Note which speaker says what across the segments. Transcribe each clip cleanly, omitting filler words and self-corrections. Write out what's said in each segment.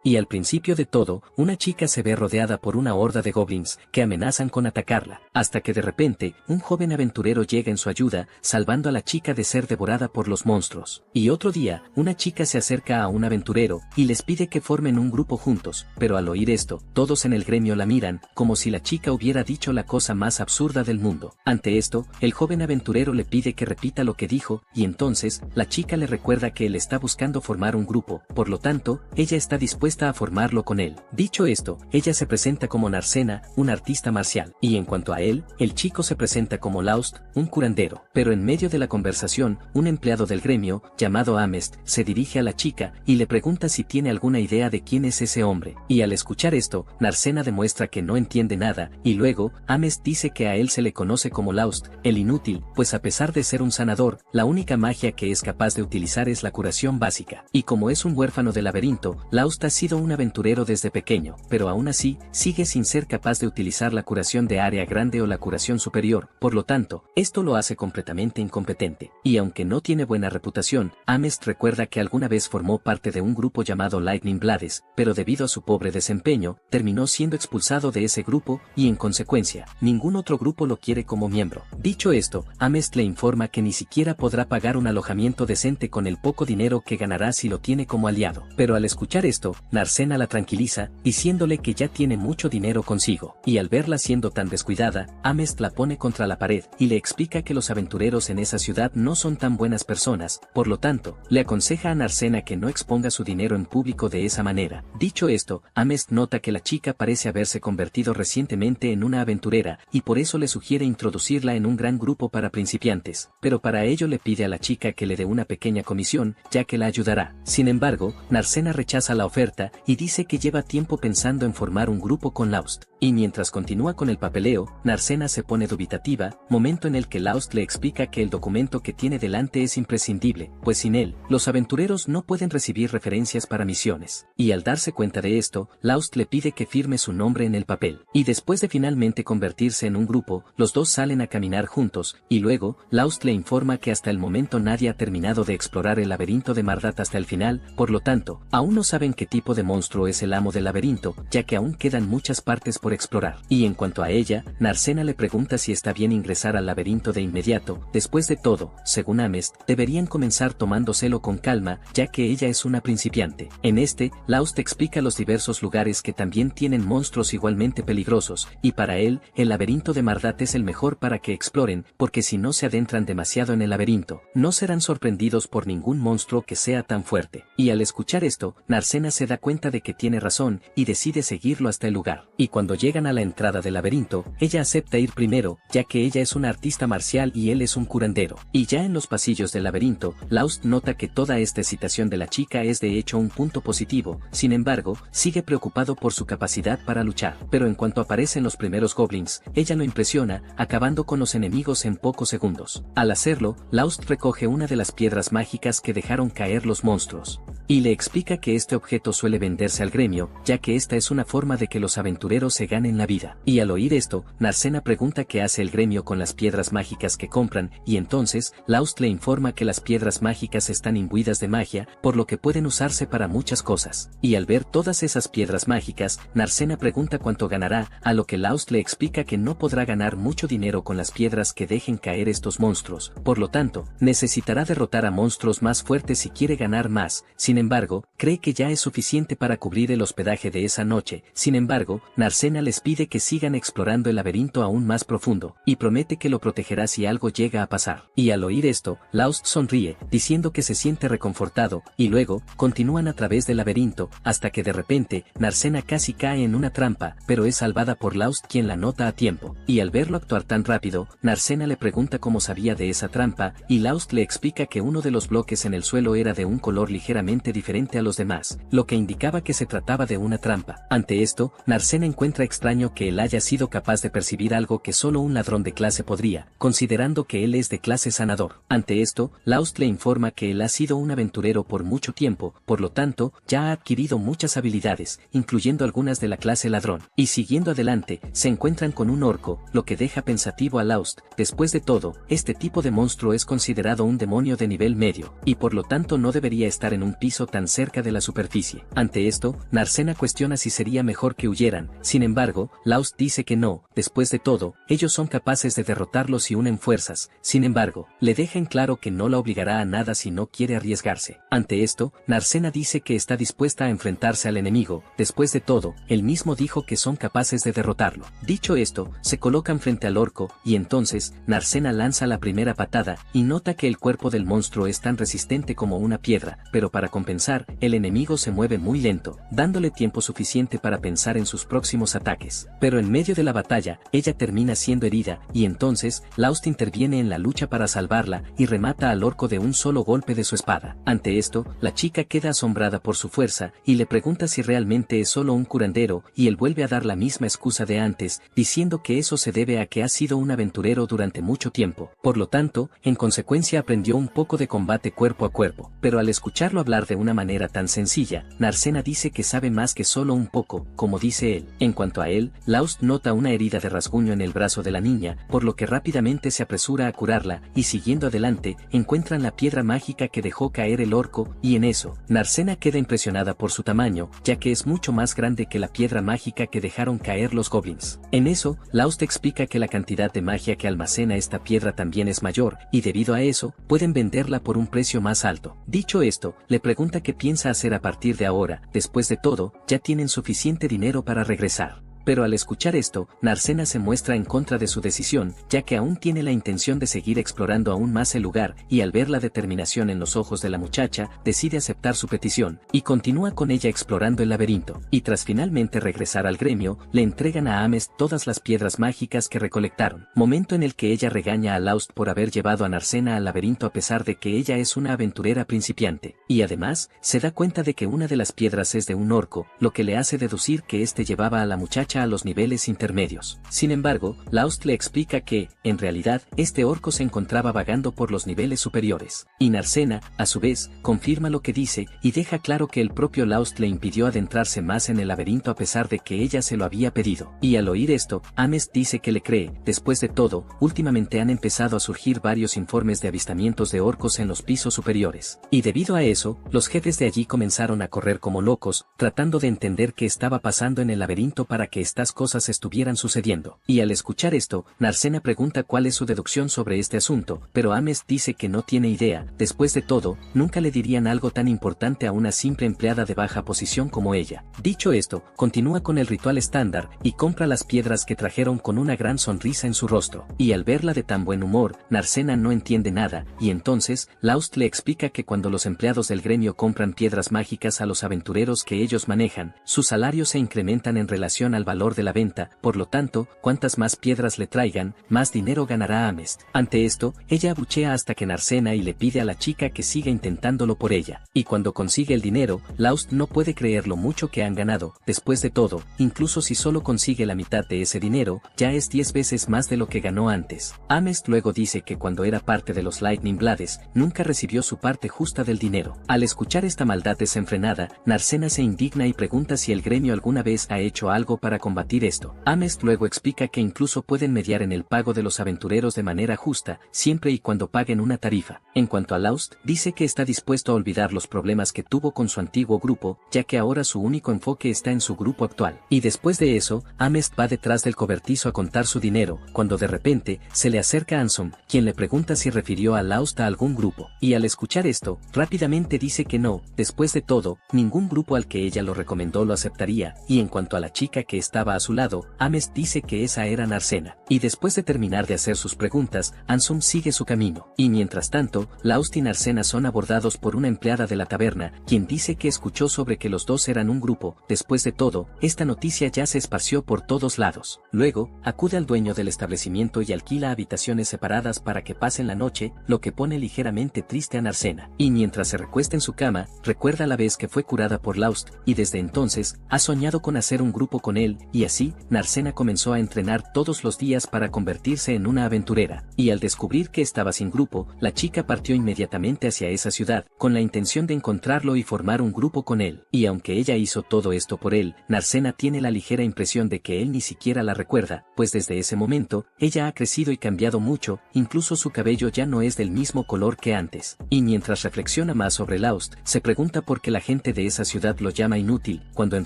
Speaker 1: Y al principio de todo, una chica se ve rodeada por una horda de goblins que amenazan con atacarla, hasta que de repente, un joven aventurero llega en su ayuda, salvando a la chica de ser devorada por los monstruos. Y otro día, una chica se acerca a un aventurero y les pide que formen un grupo juntos, pero al oír esto, todos en el gremio la miran, como si la chica hubiera dicho la cosa más absurda del mundo. Ante esto, el joven aventurero le pide que repita lo que dijo, y entonces, la chica le recuerda que él está buscando formar un grupo, por lo tanto, ella está dispuesta a formarlo con él. Dicho esto, ella se presenta como Narcena, un artista marcial, y en cuanto a él, el chico se presenta como Laust, un curandero. Pero en medio de la conversación, un empleado del gremio, llamado Amest, se dirige a la chica y le pregunta si tiene alguna idea de quién es ese hombre. Y al escuchar esto, Narcena demuestra que no entiende nada, y luego, Amest dice que a él se le conoce como Laust, el inútil, pues a pesar de ser un sanador, la única magia que es capaz de utilizar es la curación básica. Y como es un huérfano del laberinto, Laust ha sido un aventurero desde pequeño, pero aún así, sigue sin ser capaz de utilizar la curación de área grande o la curación superior, por lo tanto, esto lo hace completamente incompetente. Y aunque no tiene buena reputación, Amest recuerda que alguna vez formó parte de un grupo llamado Lightning Blades, pero debido a su pobre desempeño, terminó siendo expulsado de ese grupo, y en consecuencia, ningún otro grupo lo quiere como miembro. Dicho esto, Amest le informa que ni siquiera podrá pagar un alojamiento decente con el poco dinero que ganará si lo tiene como aliado. Pero al escuchar esto, Narcena la tranquiliza, diciéndole que ya tiene mucho dinero consigo, y al verla siendo tan descuidada, Amest la pone contra la pared, y le explica que los aventureros en esa ciudad no son tan buenas personas, por lo tanto, le aconseja a Narcena que no exponga su dinero en público de esa manera. Dicho esto, Amest nota que la chica parece haberse convertido recientemente en una aventurera, y por eso le sugiere introducirla en un gran grupo para principiantes, pero para ello le pide a la chica que le dé una pequeña comisión, ya que la ayudará. Sin embargo, Narcena rechaza la oferta, y dice que lleva tiempo pensando en formar un grupo con Laust. Y mientras continúa con el papeleo, Narcena se pone dubitativa, momento en el que Laust le explica que el documento que tiene delante es imprescindible, pues sin él, los aventureros no pueden recibir referencias para misiones. Y al darse cuenta de esto, Laust le pide que firme su nombre en el papel. Y después de finalmente convertirse en un grupo, los dos salen a caminar juntos, y luego, Laust le informa que hasta el momento nadie ha terminado de explorar el laberinto de Mardat hasta el final, por lo tanto, aún no saben qué tipo de monstruo es el amo del laberinto, ya que aún quedan muchas partes por explorar. Y en cuanto a ella, Narcena le pregunta si está bien ingresar al laberinto de inmediato. Después de todo, según Amest, deberían comenzar tomándoselo con calma, ya que ella es una principiante. En este, Laust explica los diversos lugares que también tienen monstruos igualmente peligrosos, y para él, el laberinto de Mardat es el mejor para que exploren, porque si no se adentran demasiado en el laberinto, no serán sorprendidos por ningún monstruo que sea tan fuerte. Y al escuchar esto, Narcena se da cuenta de que tiene razón, y decide seguirlo hasta el lugar. Y cuando llegan a la entrada del laberinto, ella acepta ir primero, ya que ella es una artista marcial y él es un curandero. Y ya en los pasillos del laberinto, Laust nota que toda esta excitación de la chica es de hecho un punto positivo, sin embargo, sigue preocupado por su capacidad para luchar. Pero en cuanto aparecen los primeros goblins, ella lo impresiona, acabando con los enemigos en pocos segundos. Al hacerlo, Laust recoge una de las piedras mágicas que dejaron caer los monstruos. Y le explica que este objeto suele venderse al gremio, ya que esta es una forma de que los aventureros se ganen la vida. Y al oír esto, Narcena pregunta qué hace el gremio con las piedras mágicas que compran, y entonces, Laust le informa que las piedras mágicas están imbuidas de magia, por lo que pueden usarse para muchas cosas. Y al ver todas esas piedras mágicas, Narcena pregunta cuánto ganará, a lo que Laust le explica que no podrá ganar mucho dinero con las piedras que dejen caer estos monstruos, por lo tanto, necesitará derrotar a monstruos más fuertes si quiere ganar más. Sin embargo, cree que ya es suficiente para cubrir el hospedaje de esa noche. Sin embargo, Narcena les pide que sigan explorando el laberinto aún más profundo, y promete que lo protegerá si algo llega a pasar. Y al oír esto, Laust sonríe, diciendo que se siente reconfortado, y luego, continúan a través del laberinto, hasta que de repente, Narcena casi cae en una trampa, pero es salvada por Laust quien la nota a tiempo. Y al verlo actuar tan rápido, Narcena le pregunta cómo sabía de esa trampa, y Laust le explica que uno de los bloques en el suelo era de un color ligeramente diferente a los demás, lo que indicaba que se trataba de una trampa. Ante esto, Narcena encuentra extraño que él haya sido capaz de percibir algo que solo un ladrón de clase podría, considerando que él es de clase sanador. Ante esto, Laust le informa que él ha sido un aventurero por mucho tiempo, por lo tanto, ya ha adquirido muchas habilidades, incluyendo algunas de la clase ladrón. Y siguiendo adelante, se encuentran con un orco, lo que deja pensativo a Laust. Después de todo, este tipo de monstruo es considerado un demonio de nivel medio, y por lo tanto no debería estar en un piso tan cerca de la superficie. Ante esto, Narcena cuestiona si sería mejor que huyeran, sin embargo, Laust dice que no, después de todo, ellos son capaces de derrotarlos si unen fuerzas, sin embargo, le deja en claro que no la obligará a nada si no quiere arriesgarse. Ante esto, Narcena dice que está dispuesta a enfrentarse al enemigo, después de todo, él mismo dijo que son capaces de derrotarlo. Dicho esto, se colocan frente al orco, y entonces, Narcena lanza la primera patada, y nota que el cuerpo del monstruo es tan resistente como una piedra, pero para compensar, el enemigo se mueve muy lento, dándole tiempo suficiente para pensar en sus próximos ataques. Pero en medio de la batalla, ella termina siendo herida, y entonces, Laust interviene en la lucha para salvarla, y remata al orco de un solo golpe de su espada. Ante esto, la chica queda asombrada por su fuerza, y le pregunta si realmente es solo un curandero, y él vuelve a dar la misma excusa de antes, diciendo que eso se debe a que ha sido un aventurero durante mucho tiempo, por lo tanto, en consecuencia aprendió un poco de combate cuerpo a cuerpo, pero al escucharlo hablar de una manera tan sencilla, Narcena dice que sabe más que solo un poco, como dice él. En cuanto a él, Laust nota una herida de rasguño en el brazo de la niña, por lo que rápidamente se apresura a curarla, y siguiendo adelante, encuentran la piedra mágica que dejó caer el orco, y en eso, Narcena queda impresionada por su tamaño, ya que es mucho más grande que la piedra mágica que dejaron caer los goblins. En eso, Laust explica que la cantidad de magia que almacena esta piedra también es mayor, y debido a eso, pueden venderla por un precio más alto. Dicho esto, le pregunta qué piensa hacer a partir de ahora, después de todo, ya tienen suficiente dinero para regresar. Pero al escuchar esto, Narcena se muestra en contra de su decisión, ya que aún tiene la intención de seguir explorando aún más el lugar, y al ver la determinación en los ojos de la muchacha, decide aceptar su petición, y continúa con ella explorando el laberinto. Y tras finalmente regresar al gremio, le entregan a Ames todas las piedras mágicas que recolectaron, momento en el que ella regaña a Laust por haber llevado a Narcena al laberinto a pesar de que ella es una aventurera principiante, y además, se da cuenta de que una de las piedras es de un orco, lo que le hace deducir que este llevaba a la muchacha a los niveles intermedios. Sin embargo, Laust le explica que, en realidad, este orco se encontraba vagando por los niveles superiores. Y Narcena, a su vez, confirma lo que dice, y deja claro que el propio Laust le impidió adentrarse más en el laberinto a pesar de que ella se lo había pedido. Y al oír esto, Ames dice que le cree. Después de todo, últimamente han empezado a surgir varios informes de avistamientos de orcos en los pisos superiores. Y debido a eso, los jefes de allí comenzaron a correr como locos, tratando de entender qué estaba pasando en el laberinto para que estas cosas estuvieran sucediendo. Y al escuchar esto, Narcena pregunta cuál es su deducción sobre este asunto, pero Ames dice que no tiene idea. Después de todo, nunca le dirían algo tan importante a una simple empleada de baja posición como ella. Dicho esto, continúa con el ritual estándar, y compra las piedras que trajeron con una gran sonrisa en su rostro. Y al verla de tan buen humor, Narcena no entiende nada, y entonces, Laust le explica que cuando los empleados del gremio compran piedras mágicas a los aventureros que ellos manejan, sus salarios se incrementan en relación al valor de la venta, por lo tanto, cuantas más piedras le traigan, más dinero ganará Ames. Ante esto, ella abuchea hasta que Narcena y le pide a la chica que siga intentándolo por ella. Y cuando consigue el dinero, Laust no puede creer lo mucho que han ganado. Después de todo, incluso si solo consigue la mitad de ese dinero, ya es 10 veces más de lo que ganó antes. Ames luego dice que cuando era parte de los Lightning Blades, nunca recibió su parte justa del dinero. Al escuchar esta maldad desenfrenada, Narcena se indigna y pregunta si el gremio alguna vez ha hecho algo para combatir esto. Ames luego explica que incluso pueden mediar en el pago de los aventureros de manera justa, siempre y cuando paguen una tarifa. En cuanto a Laust, dice que está dispuesto a olvidar los problemas que tuvo con su antiguo grupo, ya que ahora su único enfoque está en su grupo actual. Y después de eso, Ames va detrás del cobertizo a contar su dinero, cuando de repente, se le acerca Anson, quien le pregunta si refirió a Laust a algún grupo. Y al escuchar esto, rápidamente dice que no. Después de todo, ningún grupo al que ella lo recomendó lo aceptaría, y en cuanto a la chica que estaba a su lado, Ames dice que esa era Narcena. Y después de terminar de hacer sus preguntas, Anson sigue su camino. Y mientras tanto, Laust y Narcena son abordados por una empleada de la taberna, quien dice que escuchó sobre que los dos eran un grupo. Después de todo, esta noticia ya se esparció por todos lados. Luego, acude al dueño del establecimiento y alquila habitaciones separadas para que pasen la noche, lo que pone ligeramente triste a Narcena. Y mientras se recuesta en su cama, recuerda la vez que fue curada por Laust, y desde entonces, ha soñado con hacer un grupo con él, y así, Narcena comenzó a entrenar todos los días para convertirse en una aventurera, y al descubrir que estaba sin grupo, la chica partió inmediatamente hacia esa ciudad, con la intención de encontrarlo y formar un grupo con él, y aunque ella hizo todo esto por él, Narcena tiene la ligera impresión de que él ni siquiera la recuerda, pues desde ese momento, ella ha crecido y cambiado mucho, incluso su cabello ya no es del mismo color que antes, y mientras reflexiona más sobre Laust, se pregunta por qué la gente de esa ciudad lo llama inútil, cuando en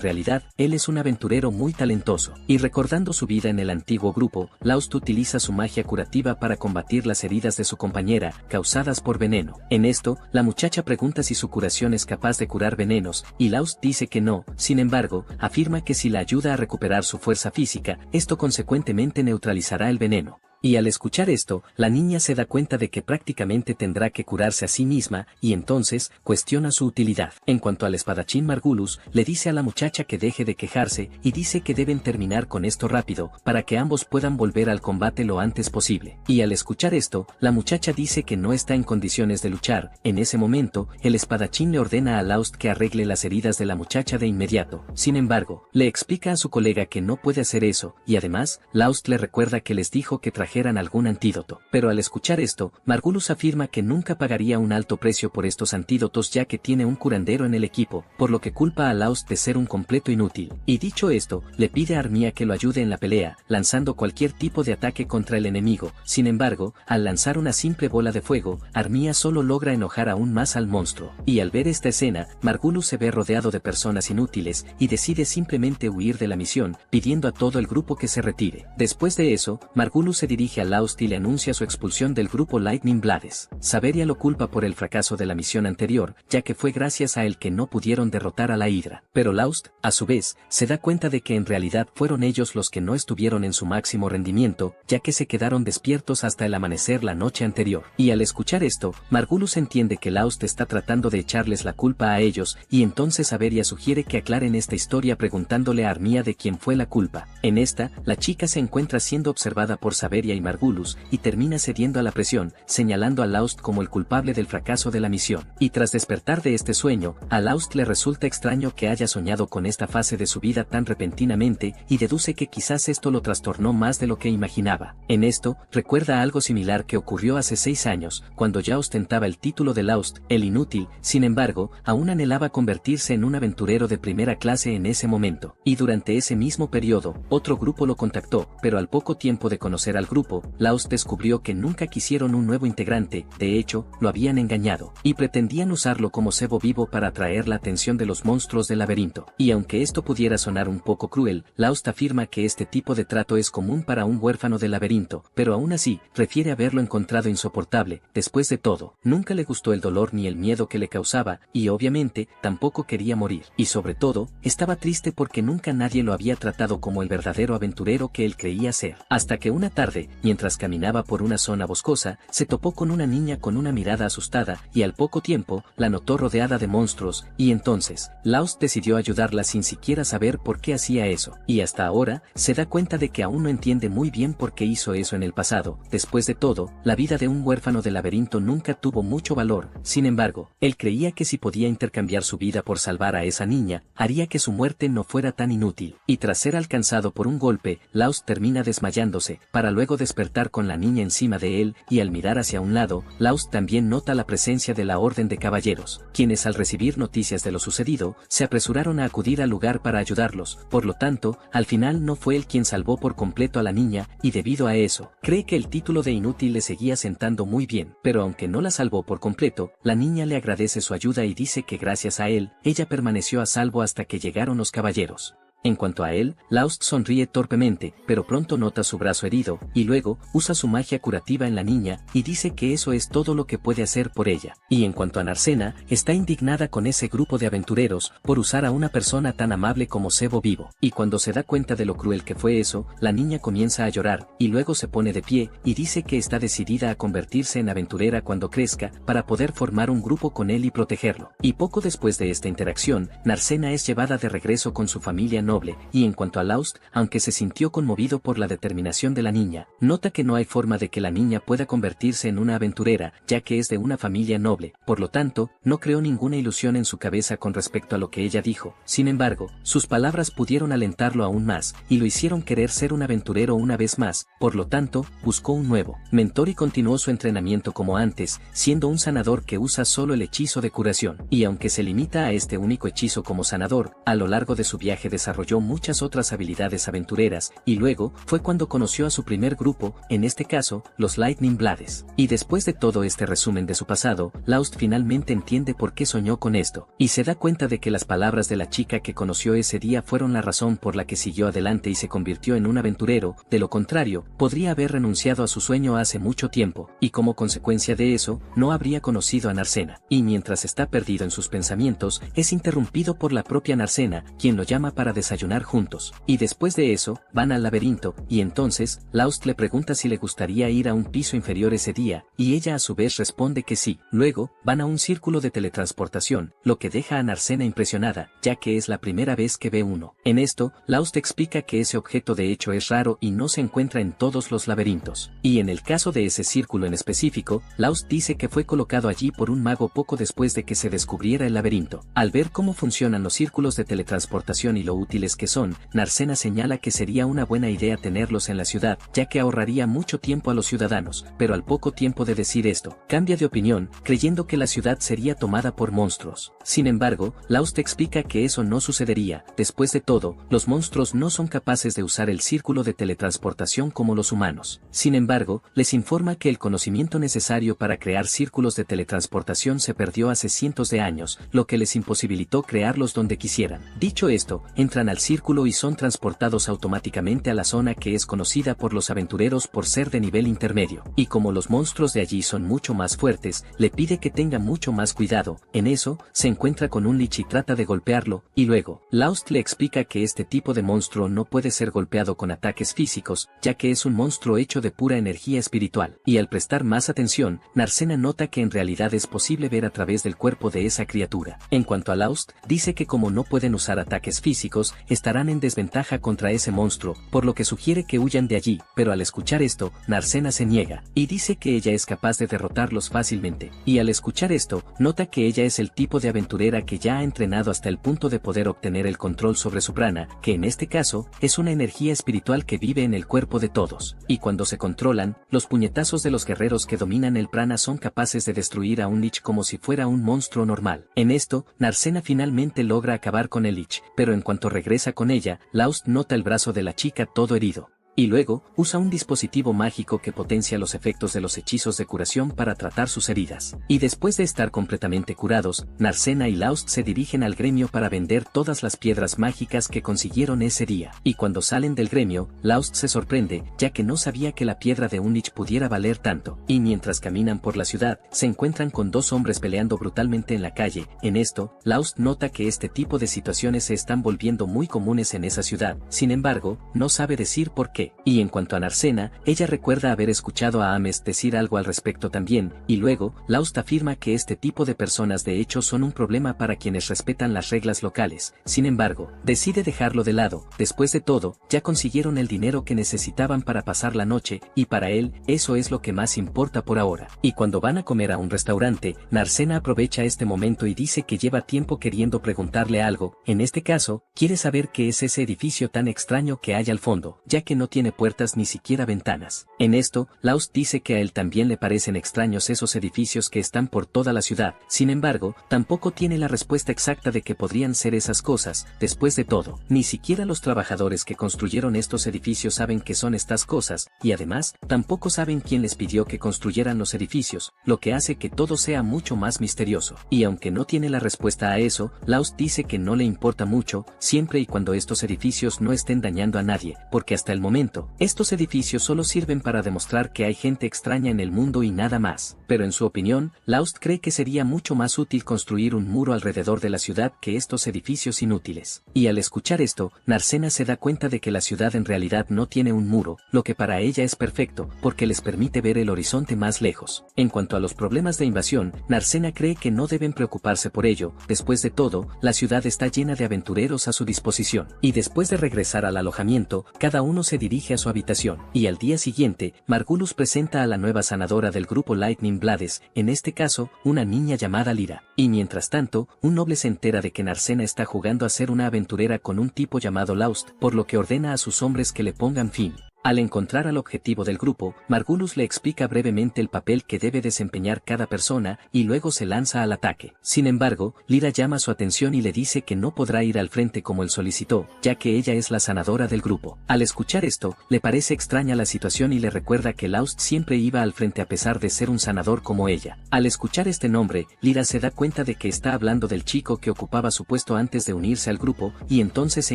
Speaker 1: realidad, él es un aventurero muy talentoso. Y recordando su vida en el antiguo grupo, Laust utiliza su magia curativa para combatir las heridas de su compañera, causadas por veneno. En esto, la muchacha pregunta si su curación es capaz de curar venenos, y Laust dice que no, sin embargo, afirma que si la ayuda a recuperar su fuerza física, esto consecuentemente neutralizará el veneno. Y al escuchar esto, la niña se da cuenta de que prácticamente tendrá que curarse a sí misma, y entonces, cuestiona su utilidad. En cuanto al espadachín Margulis, le dice a la muchacha que deje de quejarse, y dice que deben terminar con esto rápido, para que ambos puedan volver al combate lo antes posible. Y al escuchar esto, la muchacha dice que no está en condiciones de luchar. En ese momento, el espadachín le ordena a Laust que arregle las heridas de la muchacha de inmediato. Sin embargo, le explica a su colega que no puede hacer eso, y además, Laust le recuerda que les dijo que trajeran algún antídoto. Pero al escuchar esto, Margulis afirma que nunca pagaría un alto precio por estos antídotos ya que tiene un curandero en el equipo, por lo que culpa a Laust de ser un completo inútil. Y dicho esto, le pide a Armia que lo ayude en la pelea, lanzando cualquier tipo de ataque contra el enemigo. Sin embargo, al lanzar una simple bola de fuego, Armia solo logra enojar aún más al monstruo. Y al ver esta escena, Margulis se ve rodeado de personas inútiles, y decide simplemente huir de la misión, pidiendo a todo el grupo que se retire. Después de eso, Margulis se dirige a Laust y le anuncia su expulsión del grupo Lightning Blades. Saberia lo culpa por el fracaso de la misión anterior, ya que fue gracias a él que no pudieron derrotar a la Hidra. Pero Laust, a su vez, se da cuenta de que en realidad fueron ellos los que no estuvieron en su máximo rendimiento, ya que se quedaron despiertos hasta el amanecer la noche anterior. Y al escuchar esto, Margulis entiende que Laust está tratando de echarles la culpa a ellos, y entonces Saberia sugiere que aclaren esta historia preguntándole a Armia de quién fue la culpa. En esta, la chica se encuentra siendo observada por Saberia y Margulis, y termina cediendo a la presión, señalando a Laust como el culpable del fracaso de la misión. Y tras despertar de este sueño, a Laust le resulta extraño que haya soñado con esta fase de su vida tan repentinamente, y deduce que quizás esto lo trastornó más de lo que imaginaba. En esto, recuerda algo similar que ocurrió hace 6 años, cuando ya ostentaba el título de Laust, el inútil. Sin embargo, aún anhelaba convertirse en un aventurero de primera clase en ese momento. Y durante ese mismo periodo, otro grupo lo contactó, pero al poco tiempo de conocer al grupo, Laust descubrió que nunca quisieron un nuevo integrante, de hecho, lo habían engañado, y pretendían usarlo como cebo vivo para atraer la atención de los monstruos del laberinto. Y aunque esto pudiera sonar un poco cruel, Laust afirma que este tipo de trato es común para un huérfano del laberinto, pero aún así, refiere haberlo encontrado insoportable. Después de todo, nunca le gustó el dolor ni el miedo que le causaba, y obviamente, tampoco quería morir. Y sobre todo, estaba triste porque nunca nadie lo había tratado como el verdadero aventurero que él creía ser. Hasta que una tarde, mientras caminaba por una zona boscosa, se topó con una niña con una mirada asustada, y al poco tiempo, la notó rodeada de monstruos, y entonces, Laust decidió ayudarla sin siquiera saber por qué hacía eso, y hasta ahora, se da cuenta de que aún no entiende muy bien por qué hizo eso en el pasado. Después de todo, la vida de un huérfano del laberinto nunca tuvo mucho valor. Sin embargo, él creía que si podía intercambiar su vida por salvar a esa niña, haría que su muerte no fuera tan inútil. Y tras ser alcanzado por un golpe, Laust termina desmayándose, para luego despertar con la niña encima de él, y al mirar hacia un lado, Laust también nota la presencia de la Orden de Caballeros, quienes al recibir noticias de lo sucedido, se apresuraron a acudir al lugar para ayudarlos. Por lo tanto, al final no fue él quien salvó por completo a la niña, y debido a eso, cree que el título de inútil le seguía sentando muy bien, pero aunque no la salvó por completo, la niña le agradece su ayuda y dice que gracias a él, ella permaneció a salvo hasta que llegaron los caballeros. En cuanto a él, Laust sonríe torpemente, pero pronto nota su brazo herido, y luego, usa su magia curativa en la niña, y dice que eso es todo lo que puede hacer por ella. Y en cuanto a Narcena, está indignada con ese grupo de aventureros, por usar a una persona tan amable como cebo vivo. Y cuando se da cuenta de lo cruel que fue eso, la niña comienza a llorar, y luego se pone de pie, y dice que está decidida a convertirse en aventurera cuando crezca, para poder formar un grupo con él y protegerlo. Y poco después de esta interacción, Narcena es llevada de regreso con su familia noble, y en cuanto a Laust, aunque se sintió conmovido por la determinación de la niña, nota que no hay forma de que la niña pueda convertirse en una aventurera, ya que es de una familia noble, por lo tanto, no creó ninguna ilusión en su cabeza con respecto a lo que ella dijo. Sin embargo, sus palabras pudieron alentarlo aún más, y lo hicieron querer ser un aventurero una vez más, por lo tanto, buscó un nuevo mentor y continuó su entrenamiento como antes, siendo un sanador que usa solo el hechizo de curación, y aunque se limita a este único hechizo como sanador, a lo largo de su viaje desarrolló muchas otras habilidades aventureras, y luego, fue cuando conoció a su primer grupo, en este caso, los Lightning Blades. Y después de todo este resumen de su pasado, Laust finalmente entiende por qué soñó con esto, y se da cuenta de que las palabras de la chica que conoció ese día fueron la razón por la que siguió adelante y se convirtió en un aventurero. De lo contrario, podría haber renunciado a su sueño hace mucho tiempo, y como consecuencia de eso, no habría conocido a Narcena. Y mientras está perdido en sus pensamientos, es interrumpido por la propia Narcena, quien lo llama para desayunar juntos. Y después de eso, van al laberinto, y entonces, Laust le pregunta si le gustaría ir a un piso inferior ese día, y ella a su vez responde que sí. Luego, van a un círculo de teletransportación, lo que deja a Narcena impresionada, ya que es la primera vez que ve uno. En esto, Laust explica que ese objeto de hecho es raro y no se encuentra en todos los laberintos. Y en el caso de ese círculo en específico, Laust dice que fue colocado allí por un mago poco después de que se descubriera el laberinto. Al ver cómo funcionan los círculos de teletransportación y lo útiles que son, Narcena señala que sería una buena idea tenerlos en la ciudad, ya que ahorraría mucho tiempo a los ciudadanos, pero al poco tiempo de decir esto, cambia de opinión, creyendo que la ciudad sería tomada por monstruos. Sin embargo, Laust explica que eso no sucedería. Después de todo, los monstruos no son capaces de usar el círculo de teletransportación como los humanos. Sin embargo, les informa que el conocimiento necesario para crear círculos de teletransportación se perdió hace cientos de años, lo que les imposibilitó crearlos donde quisieran. Dicho esto, entran al círculo y son transportados automáticamente a la zona que es conocida por los aventureros por ser de nivel intermedio. Y como los monstruos de allí son mucho más fuertes, le pide que tenga mucho más cuidado. En eso, se encuentra con un lich y trata de golpearlo, y luego, Laust le explica que este tipo de monstruo no puede ser golpeado con ataques físicos, ya que es un monstruo hecho de pura energía espiritual. Y al prestar más atención, Narcena nota que en realidad es posible ver a través del cuerpo de esa criatura. En cuanto a Laust, dice que como no pueden usar ataques físicos, estarán en desventaja contra ese monstruo, por lo que sugiere que huyan de allí, pero al escuchar esto, Narcena se niega, y dice que ella es capaz de derrotarlos fácilmente. Y al escuchar esto, nota que ella es el tipo de aventurera que ya ha entrenado hasta el punto de poder obtener el control sobre su prana, que en este caso, es una energía espiritual que vive en el cuerpo de todos. Y cuando se controlan, los puñetazos de los guerreros que dominan el prana son capaces de destruir a un lich como si fuera un monstruo normal. En esto, Narcena finalmente logra acabar con el lich, pero en cuanto regresa con ella, Laust nota el brazo de la chica todo herido. Y luego, usa un dispositivo mágico que potencia los efectos de los hechizos de curación para tratar sus heridas. Y después de estar completamente curados, Narcena y Laust se dirigen al gremio para vender todas las piedras mágicas que consiguieron ese día. Y cuando salen del gremio, Laust se sorprende, ya que no sabía que la piedra de un lich pudiera valer tanto. Y mientras caminan por la ciudad, se encuentran con dos hombres peleando brutalmente en la calle. En esto, Laust nota que este tipo de situaciones se están volviendo muy comunes en esa ciudad. Sin embargo, no sabe decir por qué. Y en cuanto a Narcena, ella recuerda haber escuchado a Ames decir algo al respecto también, y luego, Laust afirma que este tipo de personas de hecho son un problema para quienes respetan las reglas locales. Sin embargo, decide dejarlo de lado. Después de todo, ya consiguieron el dinero que necesitaban para pasar la noche, y para él, eso es lo que más importa por ahora. Y cuando van a comer a un restaurante, Narcena aprovecha este momento y dice que lleva tiempo queriendo preguntarle algo. En este caso, quiere saber qué es ese edificio tan extraño que hay al fondo, ya que no tiene puertas ni siquiera ventanas. En esto, Laust dice que a él también le parecen extraños esos edificios que están por toda la ciudad. Sin embargo, tampoco tiene la respuesta exacta de qué podrían ser esas cosas. Después de todo, ni siquiera los trabajadores que construyeron estos edificios saben qué son estas cosas, y además, tampoco saben quién les pidió que construyeran los edificios, lo que hace que todo sea mucho más misterioso. Y aunque no tiene la respuesta a eso, Laust dice que no le importa mucho, siempre y cuando estos edificios no estén dañando a nadie, porque hasta el momento momento, estos edificios solo sirven para demostrar que hay gente extraña en el mundo y nada más. Pero en su opinión, Laust cree que sería mucho más útil construir un muro alrededor de la ciudad que estos edificios inútiles. Y al escuchar esto, Narcena se da cuenta de que la ciudad en realidad no tiene un muro, lo que para ella es perfecto, porque les permite ver el horizonte más lejos. En cuanto a los problemas de invasión, Narcena cree que no deben preocuparse por ello, después de todo, la ciudad está llena de aventureros a su disposición. Y después de regresar al alojamiento, cada uno se dirige a su habitación. Y al día siguiente, Margulis presenta a la nueva sanadora del grupo Lightning Blades, en este caso, una niña llamada Lyra. Y mientras tanto, un noble se entera de que Narcena está jugando a ser una aventurera con un tipo llamado Laust, por lo que ordena a sus hombres que le pongan fin. Al encontrar al objetivo del grupo, Margulis le explica brevemente el papel que debe desempeñar cada persona y luego se lanza al ataque. Sin embargo, Lyra llama su atención y le dice que no podrá ir al frente como él solicitó, ya que ella es la sanadora del grupo. Al escuchar esto, le parece extraña la situación y le recuerda que Laust siempre iba al frente a pesar de ser un sanador como ella. Al escuchar este nombre, Lyra se da cuenta de que está hablando del chico que ocupaba su puesto antes de unirse al grupo, y entonces se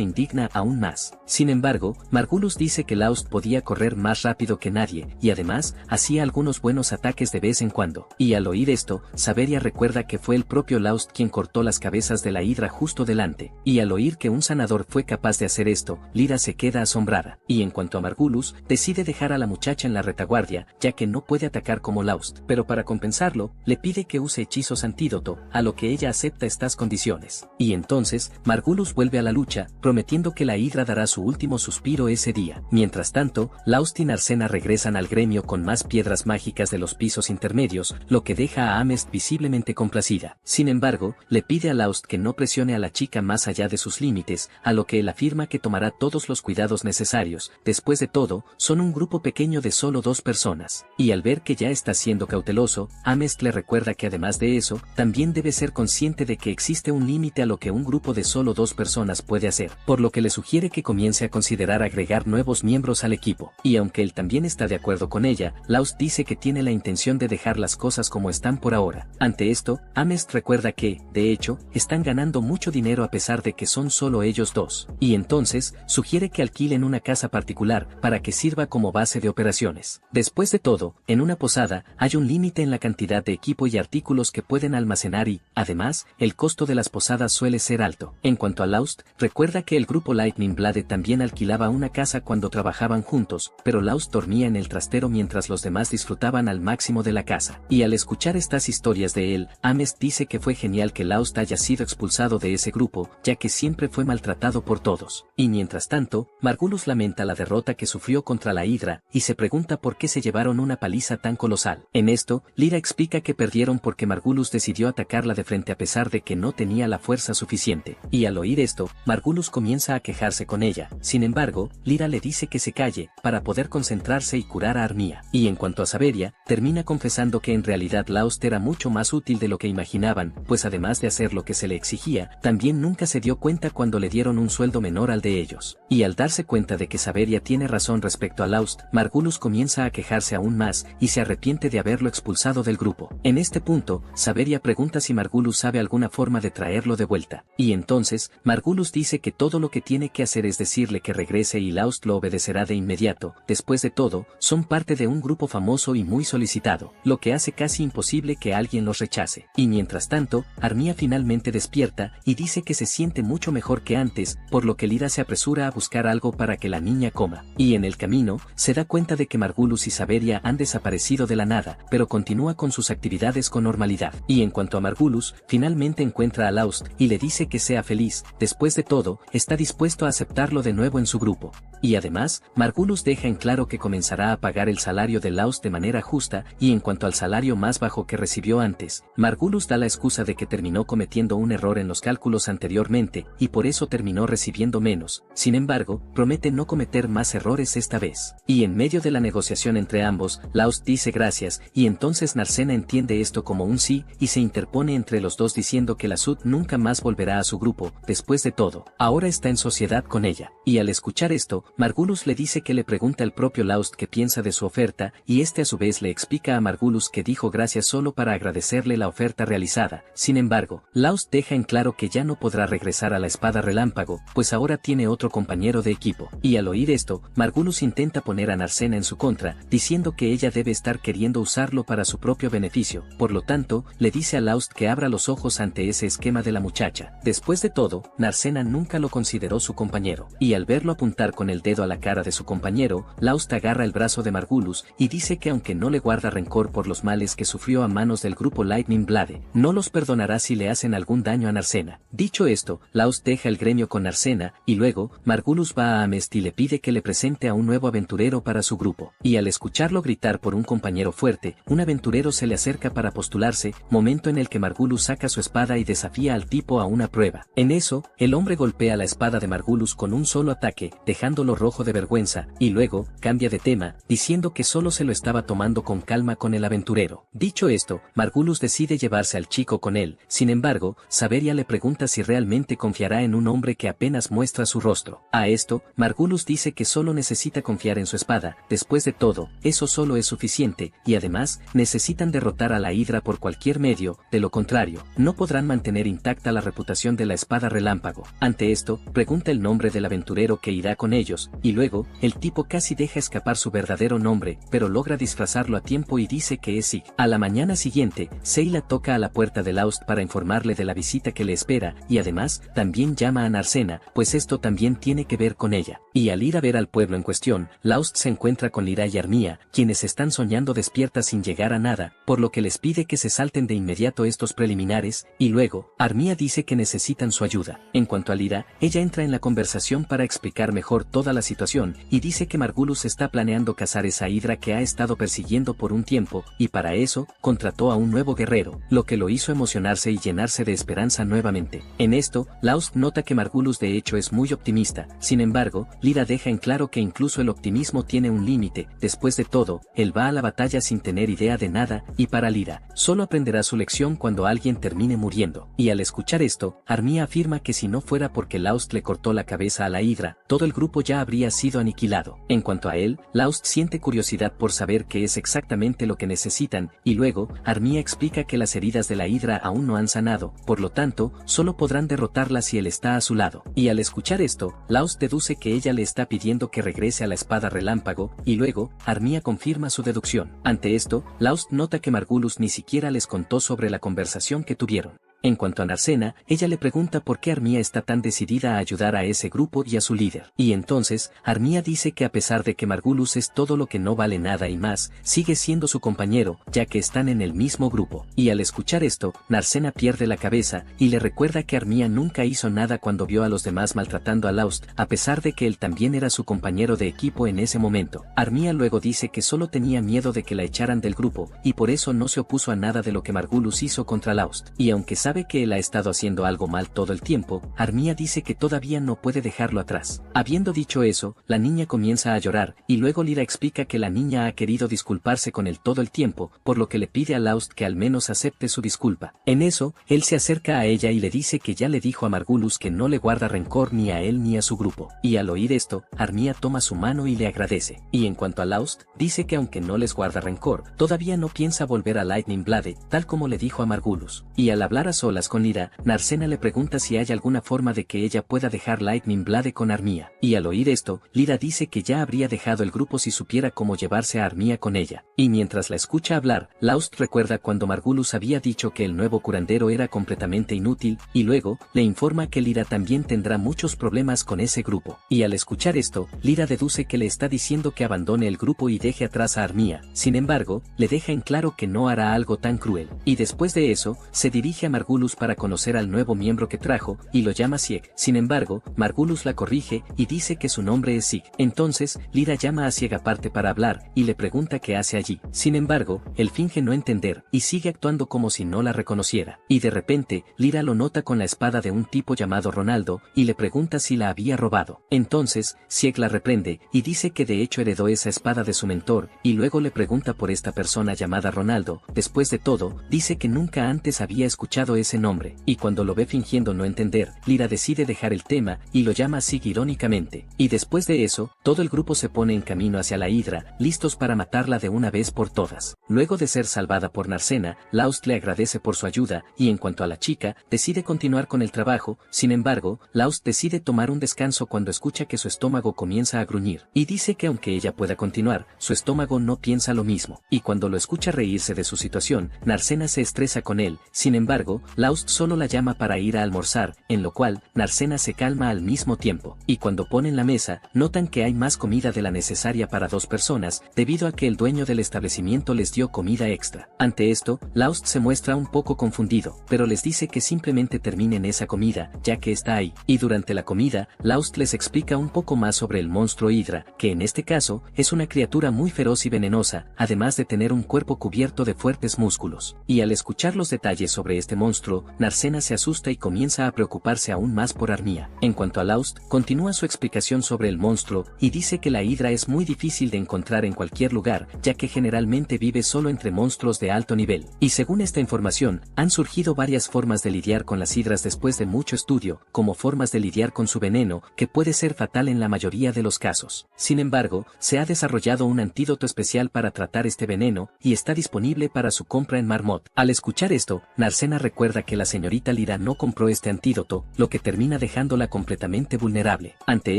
Speaker 1: indigna aún más. Sin embargo, Margulis dice que Laust podía correr más rápido que nadie, y además, hacía algunos buenos ataques de vez en cuando. Y al oír esto, Saberia recuerda que fue el propio Laust quien cortó las cabezas de la hidra justo delante. Y al oír que un sanador fue capaz de hacer esto, Lyra se queda asombrada. Y en cuanto a Margulis, decide dejar a la muchacha en la retaguardia, ya que no puede atacar como Laust. Pero para compensarlo, le pide que use hechizos antídoto, a lo que ella acepta estas condiciones. Y entonces, Margulis vuelve a la lucha, prometiendo que la hidra dará su último suspiro ese día. Mientras tanto, Laust y Narcena regresan al gremio con más piedras mágicas de los pisos intermedios, lo que deja a Amest visiblemente complacida. Sin embargo, le pide a Laust que no presione a la chica más allá de sus límites, a lo que él afirma que tomará todos los cuidados necesarios. Después de todo, son un grupo pequeño de solo 2 personas. Y al ver que ya está siendo cauteloso, Amest le recuerda que además de eso, también debe ser consciente de que existe un límite a lo que un grupo de solo 2 personas puede hacer, por lo que le sugiere que comience a considerar agregar nuevos miembros al equipo. Y aunque él también está de acuerdo con ella, Laust dice que tiene la intención de dejar las cosas como están por ahora. Ante esto, Amest recuerda que, de hecho, están ganando mucho dinero a pesar de que son solo ellos 2. Y entonces, sugiere que alquilen una casa particular para que sirva como base de operaciones. Después de todo, en una posada, hay un límite en la cantidad de equipo y artículos que pueden almacenar y, además, el costo de las posadas suele ser alto. En cuanto a Laust, recuerda que el grupo Lightning Blade también alquilaba una casa cuando trabajaban juntos, pero Laust dormía en el trastero mientras los demás disfrutaban al máximo de la casa. Y al escuchar estas historias de él, Amest dice que fue genial que Laust haya sido expulsado de ese grupo, ya que siempre fue maltratado por todos. Y mientras tanto, Margulis lamenta la derrota que sufrió contra la hidra, y se pregunta por qué se llevaron una paliza tan colosal. En esto, Lyra explica que perdieron porque Margulis decidió atacarla de frente a pesar de que no tenía la fuerza suficiente. Y al oír esto, Margulis comienza a quejarse con ella. Sin embargo, Lyra le dice que se calle, para poder concentrarse y curar a Armia. Y en cuanto a Saberia, termina confesando que en realidad Laust era mucho más útil de lo que imaginaban, pues además de hacer lo que se le exigía, también nunca se dio cuenta cuando le dieron un sueldo menor al de ellos. Y al darse cuenta de que Saberia tiene razón respecto a Laust, Margulis comienza a quejarse aún más, y se arrepiente de haberlo expulsado del grupo. En este punto, Saberia pregunta si Margulis sabe alguna forma de traerlo de vuelta. Y entonces, Margulis dice que todo lo que tiene que hacer es decirle que regrese y Laust lo obedecerá de inmediato. Después de todo, son parte de un grupo famoso y muy solicitado, lo que hace casi imposible que alguien los rechace. Y mientras tanto, Armia finalmente despierta y dice que se siente mucho mejor que antes, por lo que Lyra se apresura a buscar algo para que la niña coma. Y en el camino, se da cuenta de que Margulis y Saberia han desaparecido de la nada, pero continúa con sus actividades con normalidad. Y en cuanto a Margulis, finalmente encuentra a Laust y le dice que sea feliz. Después de todo, está dispuesto a aceptarlo de nuevo en su grupo. Y además, Margulis deja en claro que comenzará a pagar el salario de Laust de manera justa, y en cuanto al salario más bajo que recibió antes, Margulis da la excusa de que terminó cometiendo un error en los cálculos anteriormente, y por eso terminó recibiendo menos. Sin embargo, promete no cometer más errores esta vez. Y en medio de la negociación entre ambos, Laust dice gracias, y entonces Narcena entiende esto como un sí, y se interpone entre los dos diciendo que la Sud nunca más volverá a su grupo. Después de todo, ahora está en sociedad con ella. Y al escuchar esto, Margulis le dice que le pregunta al propio Laust qué piensa de su oferta, y este a su vez le explica a Margulis que dijo gracias solo para agradecerle la oferta realizada. Sin embargo, Laust deja en claro que ya no podrá regresar a la espada relámpago, pues ahora tiene otro compañero de equipo. Y al oír esto, Margulis intenta poner a Narcena en su contra, diciendo que ella debe estar queriendo usarlo para su propio beneficio. Por lo tanto, le dice a Laust que abra los ojos ante ese esquema de la muchacha. Después de todo, Narcena nunca lo consideró su compañero, y al verlo apuntar con el dedo a la cara de su compañero, Laust agarra el brazo de Margulis y dice que aunque no le guarda rencor por los males que sufrió a manos del grupo Lightning Blade, no los perdonará si le hacen algún daño a Narcena. Dicho esto, Laust deja el gremio con Narcena, y luego, Margulis va a Amest y le pide que le presente a un nuevo aventurero para su grupo. Y al escucharlo gritar por un compañero fuerte, un aventurero se le acerca para postularse, momento en el que Margulis saca su espada y desafía al tipo a una prueba. En eso, el hombre golpea la espada de Margulis con un solo ataque, dejándolo rojo de vergüenza, y luego, cambia de tema, diciendo que solo se lo estaba tomando con calma con el aventurero. Dicho esto, Margulis decide llevarse al chico con él. Sin embargo, Saveria le pregunta si realmente confiará en un hombre que apenas muestra su rostro. A esto, Margulis dice que solo necesita confiar en su espada. Después de todo, eso solo es suficiente, y además, necesitan derrotar a la Hidra por cualquier medio, de lo contrario, no podrán mantener intacta la reputación de la espada relámpago. Ante esto, pregunta el nombre del aventurero que irá con ellos, y luego, el tipo casi deja escapar su verdadero nombre, pero logra disfrazarlo a tiempo y dice que es Sig. A la mañana siguiente, Sayla toca a la puerta de Laust para informarle de la visita que le espera, y además, también llama a Narcena, pues esto también tiene que ver con ella. Y al ir a ver al pueblo en cuestión, Laust se encuentra con Lyra y Armia, quienes están soñando despiertas sin llegar a nada, por lo que les pide que se salten de inmediato estos preliminares, y luego, Armia dice que necesitan su ayuda. En cuanto a Lyra, ella entra en la conversación para explicar mejor toda la situación, y dice que Margulis está planeando cazar esa hidra que ha estado persiguiendo por un tiempo, y para eso, contrató a un nuevo guerrero, lo que lo hizo emocionarse y llenarse de esperanza nuevamente. En esto, Laust nota que Margulis de hecho es muy optimista. Sin embargo, Lyra deja en claro que incluso el optimismo tiene un límite. Después de todo, él va a la batalla sin tener idea de nada, y para Lyra, solo aprenderá su lección cuando alguien termine muriendo. Y al escuchar esto, Armia afirma que si no fuera porque Laust le cortó la cabeza a la hidra, todo el grupo ya habría sido aniquilado. En cuanto a él, Laust siente curiosidad por saber qué es exactamente lo que necesitan, y luego, Armia explica que las heridas de la hidra aún no han sanado, por lo tanto, solo podrán derrotarla si él está a su lado. Y al escuchar esto, Laust deduce que ella le está pidiendo que regrese a la espada relámpago, y luego, Armia confirma su deducción. Ante esto, Laust nota que Margulis ni siquiera les contó sobre la conversación que tuvieron. En cuanto a Narcena, ella le pregunta por qué Armia está tan decidida a ayudar a ese grupo y a su líder. Y entonces, Armia dice que a pesar de que Margulis es todo lo que no vale nada y más, sigue siendo su compañero, ya que están en el mismo grupo. Y al escuchar esto, Narcena pierde la cabeza, y le recuerda que Armia nunca hizo nada cuando vio a los demás maltratando a Laust, a pesar de que él también era su compañero de equipo en ese momento. Armia luego dice que solo tenía miedo de que la echaran del grupo, y por eso no se opuso a nada de lo que Margulis hizo contra Laust. Y aunque sabe que él ha estado haciendo algo mal todo el tiempo, Armia dice que todavía no puede dejarlo atrás. Habiendo dicho eso, la niña comienza a llorar, y luego Lyra explica que la niña ha querido disculparse con él todo el tiempo, por lo que le pide a Laust que al menos acepte su disculpa. En eso, él se acerca a ella y le dice que ya le dijo a Margulis que no le guarda rencor ni a él ni a su grupo. Y al oír esto, Armia toma su mano y le agradece. Y en cuanto a Laust, dice que aunque no les guarda rencor, todavía no piensa volver a Lightning Blade, tal como le dijo a Margulis. Y al hablar a solas con Lyra, Narcena le pregunta si hay alguna forma de que ella pueda dejar Lightning Blade con Armia. Y al oír esto, Lyra dice que ya habría dejado el grupo si supiera cómo llevarse a Armia con ella. Y mientras la escucha hablar, Laust recuerda cuando Margulis había dicho que el nuevo curandero era completamente inútil, y luego, le informa que Lyra también tendrá muchos problemas con ese grupo. Y al escuchar esto, Lyra deduce que le está diciendo que abandone el grupo y deje atrás a Armia. Sin embargo, le deja en claro que no hará algo tan cruel. Y después de eso, se dirige a Margulis para conocer al nuevo miembro que trajo, y lo llama Sieg. Sin embargo, Margulis la corrige, y dice que su nombre es Sig. Entonces, Lyra llama a Sieg aparte para hablar, y le pregunta qué hace allí. Sin embargo, él finge no entender, y sigue actuando como si no la reconociera. Y de repente, Lyra lo nota con la espada de un tipo llamado Ronaldo, y le pregunta si la había robado. Entonces, Sieg la reprende, y dice que de hecho heredó esa espada de su mentor, y luego le pregunta por esta persona llamada Ronaldo. Después de todo, dice que nunca antes había escuchado ese nombre, y cuando lo ve fingiendo no entender, Lyra decide dejar el tema y lo llama Zig irónicamente. Y después de eso, todo el grupo se pone en camino hacia la Hidra, listos para matarla de una vez por todas. Luego de ser salvada por Narcena, Laust le agradece por su ayuda, y en cuanto a la chica, decide continuar con el trabajo. Sin embargo, Laust decide tomar un descanso cuando escucha que su estómago comienza a gruñir, y dice que aunque ella pueda continuar, su estómago no piensa lo mismo. Y cuando lo escucha reírse de su situación, Narcena se estresa con él. Sin embargo, Laust solo la llama para ir a almorzar, en lo cual, Narcena se calma al mismo tiempo. Y cuando ponen la mesa, notan que hay más comida de la necesaria para 2 personas, debido a que el dueño del establecimiento les dio comida extra. Ante esto, Laust se muestra un poco confundido, pero les dice que simplemente terminen esa comida, ya que está ahí. Y durante la comida, Laust les explica un poco más sobre el monstruo Hidra, que en este caso, es una criatura muy feroz y venenosa, además de tener un cuerpo cubierto de fuertes músculos. Y al escuchar los detalles sobre este monstruo, Narcena se asusta y comienza a preocuparse aún más por Armía. En cuanto a Laust, continúa su explicación sobre el monstruo, y dice que la Hidra es muy difícil de encontrar en cualquier lugar, ya que generalmente vive solo entre monstruos de alto nivel. Y según esta información, han surgido varias formas de lidiar con las Hidras después de mucho estudio, como formas de lidiar con su veneno, que puede ser fatal en la mayoría de los casos. Sin embargo, se ha desarrollado un antídoto especial para tratar este veneno, y está disponible para su compra en Marmot. Al escuchar esto, Narcena recuerda que la señorita Lyra no compró este antídoto, lo que termina dejándola completamente vulnerable. Ante